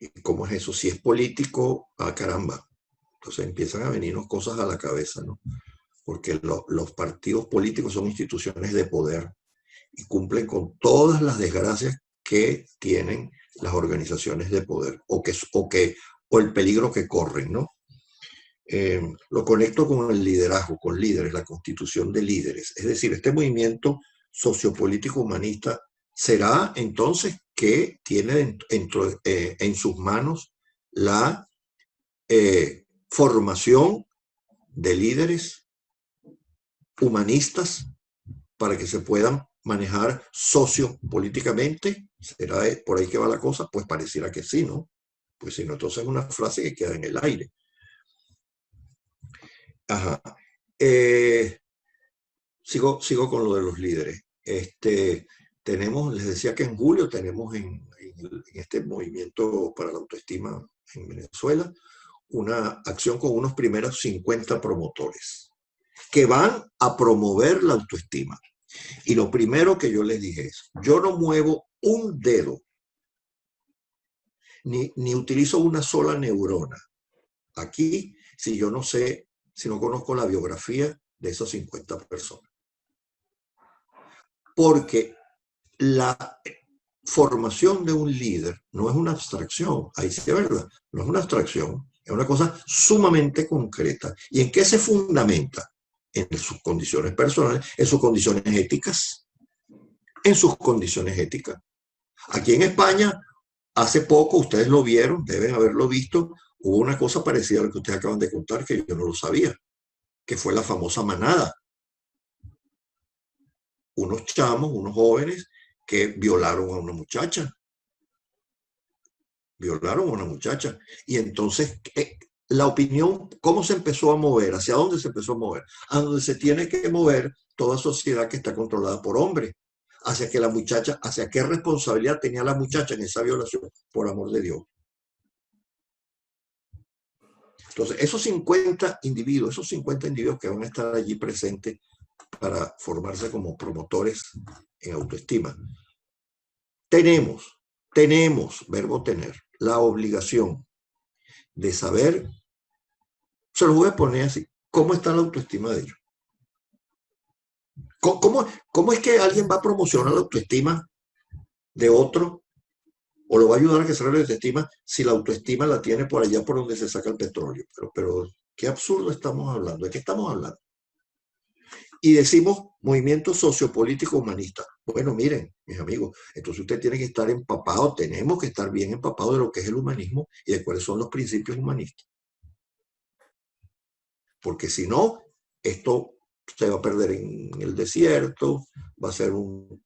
A: ¿Y cómo es eso? Si es político, ah, caramba. Entonces empiezan a venirnos cosas a la cabeza, ¿no? Porque los partidos políticos son instituciones de poder y cumplen con todas las desgracias que tienen las organizaciones de poder o el peligro que corren, ¿no? Lo conecto con el liderazgo, con líderes, la constitución de líderes. Es decir, este movimiento sociopolítico humanista será entonces que tiene en sus manos la formación de líderes humanistas para que se puedan manejar sociopolíticamente. ¿Será por ahí que va la cosa? Pues pareciera que sí, ¿no? Pues si no, entonces es una frase que queda en el aire. Ajá. Sigo con lo de los líderes. Les decía que en julio tenemos en este movimiento para la autoestima en Venezuela una acción con unos primeros 50 promotores que van a promover la autoestima. Y lo primero que yo les dije es, yo no muevo un dedo, ni utilizo una sola neurona aquí si yo no sé, si no conozco la biografía de esas 50 personas. Porque la formación de un líder no es una abstracción, ahí sí es verdad, no es una abstracción, es una cosa sumamente concreta. ¿Y en qué se fundamenta? En sus condiciones personales, en sus condiciones éticas, en sus condiciones éticas. Aquí en España, hace poco, ustedes lo vieron, deben haberlo visto, hubo una cosa parecida a lo que ustedes acaban de contar, que yo no lo sabía, que fue la famosa manada. Unos chamos, unos jóvenes que violaron a una muchacha. Violaron a una muchacha. Y entonces, la opinión, ¿cómo se empezó a mover? ¿Hacia dónde se empezó a mover? A donde se tiene que mover toda sociedad que está controlada por hombres. Hacia que la muchacha, hacia qué responsabilidad tenía la muchacha en esa violación, por amor de Dios. Entonces, esos 50 individuos que van a estar allí presentes para formarse como promotores en autoestima, tenemos, verbo tener, la obligación de saber, se los voy a poner así, cómo está la autoestima de ellos. ¿Cómo es que alguien va a promocionar la autoestima de otro o lo va a ayudar a que se la autoestima si la autoestima la tiene por allá por donde se saca el petróleo? Pero qué absurdo estamos hablando. ¿De qué estamos hablando? Y decimos movimiento sociopolítico humanista. Bueno, miren, mis amigos, entonces usted tiene que estar empapado, tenemos que estar bien empapados de lo que es el humanismo y de cuáles son los principios humanistas. Porque si no, esto se va a perder en el desierto, va a ser un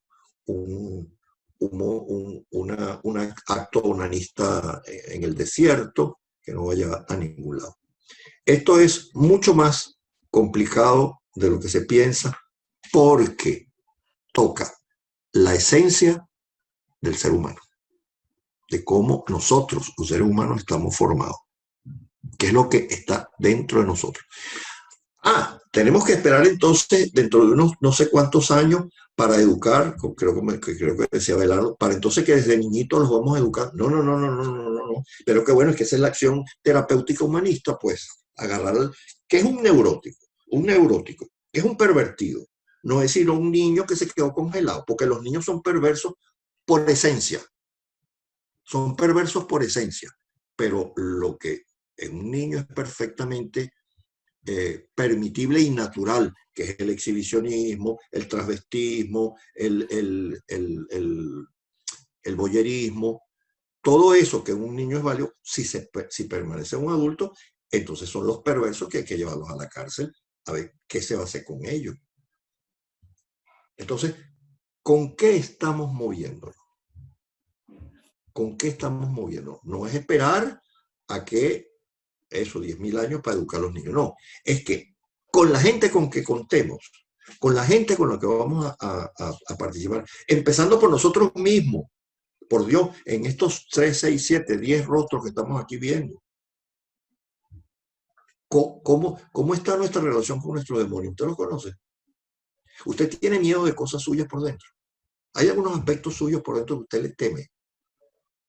A: acto onanista en el desierto que no va a llevar a ningún lado. Esto es mucho más complicado de lo que se piensa porque toca la esencia del ser humano, de cómo nosotros, los seres humanos, estamos formados, qué es lo que está dentro de nosotros. Tenemos que esperar entonces dentro de unos no sé cuántos años para educar, creo que decía Belardo, para entonces que desde niñitos los vamos a educar. No. Pero qué bueno, es que esa es la acción terapéutica humanista, pues, agarrar, que es un neurótico, es un pervertido. No es sino un niño que se quedó congelado, porque los niños son perversos por esencia. Son perversos por esencia. Pero lo que en un niño es perfectamente permitible y natural, que es el exhibicionismo, el transvestismo, el voyerismo, todo eso que un niño es válido, si permanece un adulto, entonces son los perversos que hay que llevarlos a la cárcel a ver qué se va a hacer con ellos. Entonces, ¿con qué estamos moviéndonos? ¿Con qué estamos moviéndonos? No es esperar a que 10.000 años para educar a los niños. No, es que con la gente con que contemos, con la gente con la que vamos a participar, empezando por nosotros mismos, por Dios, en estos 3, 6, 7, 10 rostros que estamos aquí viendo. ¿Cómo está nuestra relación con nuestro demonio? ¿Usted lo conoce? ¿Usted tiene miedo de cosas suyas por dentro? ¿Hay algunos aspectos suyos por dentro que usted le teme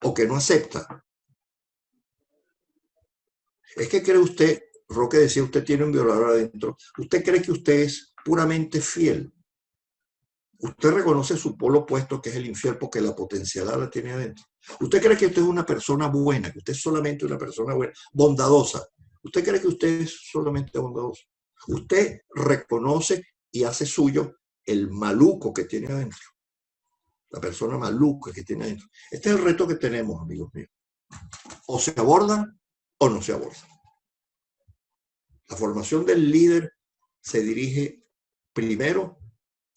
A: o que no acepta? Es que cree usted, Roque decía, usted tiene un violador adentro. ¿Usted cree que usted es puramente fiel? Usted reconoce su polo opuesto, que es el infiel, porque la potencialidad la tiene adentro. ¿Usted cree que usted es una persona buena, que usted es solamente una persona buena, bondadosa? ¿Usted cree que usted es solamente bondadoso? Usted reconoce y hace suyo el maluco que tiene adentro. La persona maluca que tiene adentro. Este es el reto que tenemos, amigos míos. O se abordan o no se abordan. La formación del líder se dirige primero,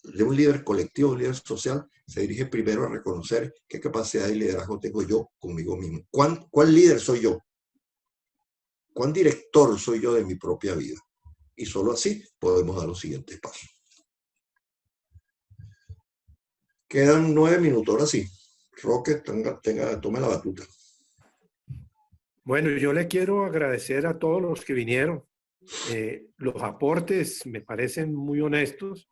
A: de un líder colectivo, un líder social, se dirige primero a reconocer qué capacidad de liderazgo tengo yo conmigo mismo. ¿Cuál líder soy yo? ¿Cuán director soy yo de mi propia vida? y solo así podemos dar los siguientes pasos. Quedan 9 minutos, ahora sí. Roque, tome la batuta.
B: Bueno, yo le quiero agradecer a todos los que vinieron. Los aportes me parecen muy honestos.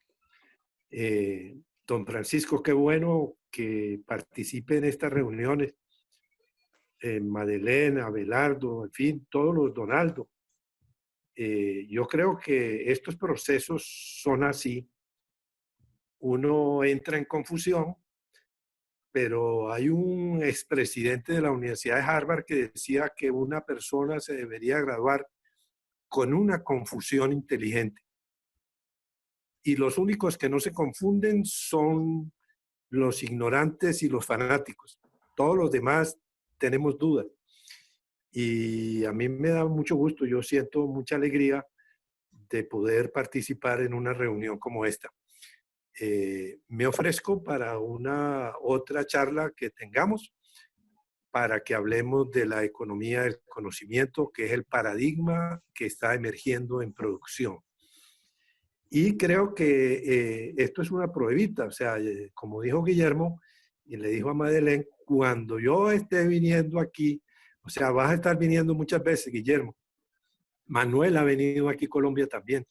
B: Don Francisco, qué bueno que participe en estas reuniones. Madeleine, Abelardo, en fin, todos los, Donaldo. Yo creo que estos procesos son así. Uno entra en confusión, pero hay un expresidente de la Universidad de Harvard que decía que una persona se debería graduar con una confusión inteligente. Y los únicos que no se confunden son los ignorantes y los fanáticos. Todos los demás tenemos dudas. Y a mí me da mucho gusto, yo siento mucha alegría de poder participar en una reunión como esta. Me ofrezco para una otra charla que tengamos para que hablemos de la economía del conocimiento, que es el paradigma que está emergiendo en producción. Y creo que esto es una pruebita, o sea, como dijo Guillermo y le dijo a Madeleine, cuando yo esté viniendo aquí, o sea, vas a estar viniendo muchas veces, Guillermo. Manuel ha venido aquí a Colombia también.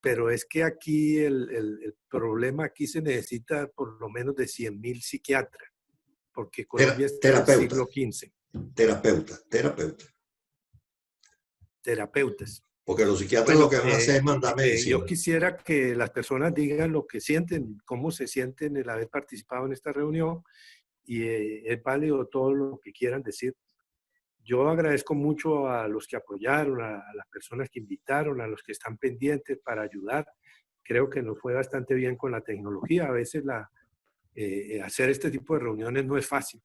B: Pero es que aquí el problema aquí se necesita por lo menos de 100.000 psiquiatras, porque Colombia está en el siglo XV. Terapeutas.
A: Porque los psiquiatras lo que van a hacer es mandar medicina.
B: Yo quisiera que las personas digan lo que sienten, cómo se sienten el haber participado en esta reunión, y es válido todo lo que quieran decir. Yo agradezco mucho a los que apoyaron, a las personas que invitaron, a los que están pendientes para ayudar. Creo que nos fue bastante bien con la tecnología. A veces hacer este tipo de reuniones no es fácil.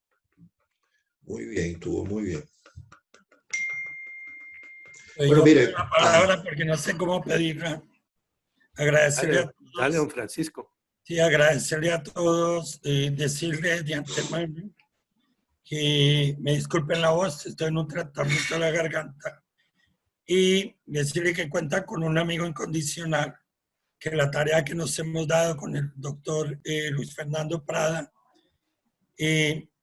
A: Muy bien, estuvo muy bien.
C: Bueno, mire. La palabra porque no sé cómo pedirla. Agradecerle a todos.
B: Dale, don Francisco.
C: Sí, agradecerle a todos, decirle de antemano que me disculpen la voz, estoy en un tratamiento de la garganta, y decirle que cuenta con un amigo incondicional, que la tarea que nos hemos dado con el doctor Luis Fernando Prada,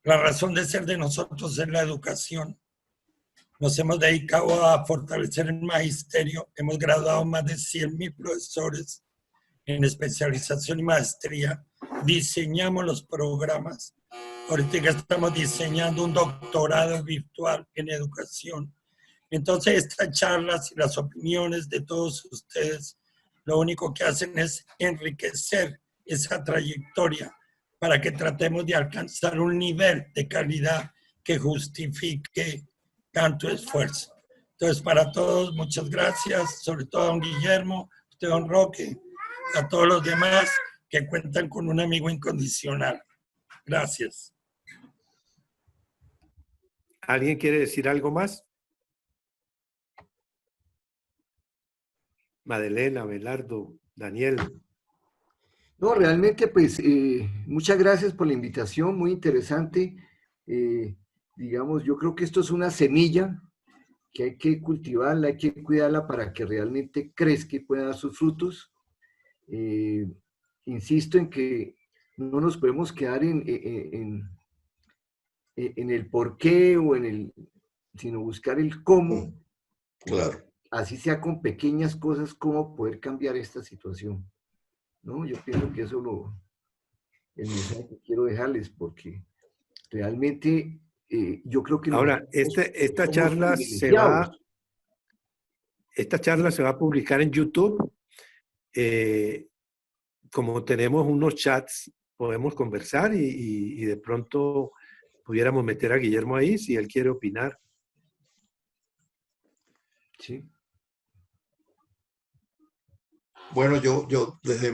C: la razón de ser de nosotros es la educación. Nos hemos dedicado a fortalecer el magisterio, hemos graduado más de 100.000 profesores en especialización y maestría, diseñamos los programas. Ahorita ya estamos diseñando un doctorado virtual en educación. Entonces, estas charlas y las opiniones de todos ustedes, lo único que hacen es enriquecer esa trayectoria para que tratemos de alcanzar un nivel de calidad que justifique tanto esfuerzo. Entonces, para todos, muchas gracias, sobre todo a don Guillermo, a usted, don Roque, a todos los demás que cuentan con un amigo incondicional. Gracias.
B: ¿Alguien quiere decir algo más? Madeleine, Abelardo, Daniel.
H: No, realmente, pues, muchas gracias por la invitación, muy interesante. Digamos, yo creo que esto es una semilla que hay que cultivarla, hay que cuidarla para que realmente crezca y pueda dar sus frutos. Insisto en que no nos podemos quedar en el por qué o sino buscar el cómo.
A: Claro.
H: Así sea con pequeñas cosas, cómo poder cambiar esta situación, ¿no? Yo pienso que eso el mensaje que quiero dejarles, porque realmente yo creo que
B: ahora esta charla se va a publicar en YouTube. Como tenemos unos chats, podemos conversar y de pronto pudiéramos meter a Guillermo ahí si él quiere opinar.
H: Sí.
A: Bueno, yo desde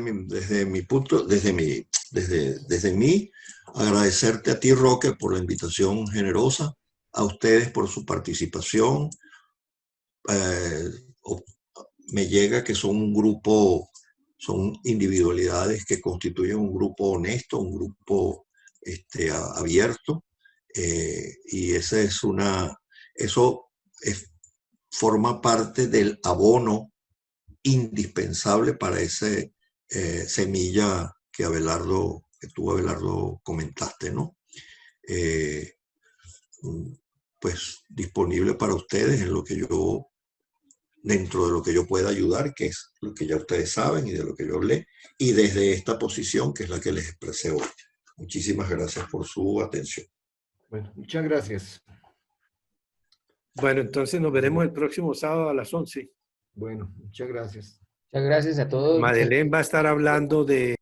A: mí, agradecerte a ti, Roque, por la invitación generosa, a ustedes por su participación. Me llega que son un grupo, son individualidades que constituyen un grupo honesto, un grupo abierto, y eso forma parte del abono indispensable para ese semilla que tú, Abelardo, comentaste, ¿no? Pues disponible para ustedes en lo que yo, dentro de lo que yo pueda ayudar, que es lo que ya ustedes saben y de lo que yo hablé, y desde esta posición que es la que les expresé hoy. Muchísimas gracias por su atención.
H: Bueno, muchas gracias.
B: Bueno, entonces nos veremos el próximo sábado a las 11.
H: Bueno, muchas gracias.
D: Muchas gracias a todos.
B: Madeleine va a estar hablando de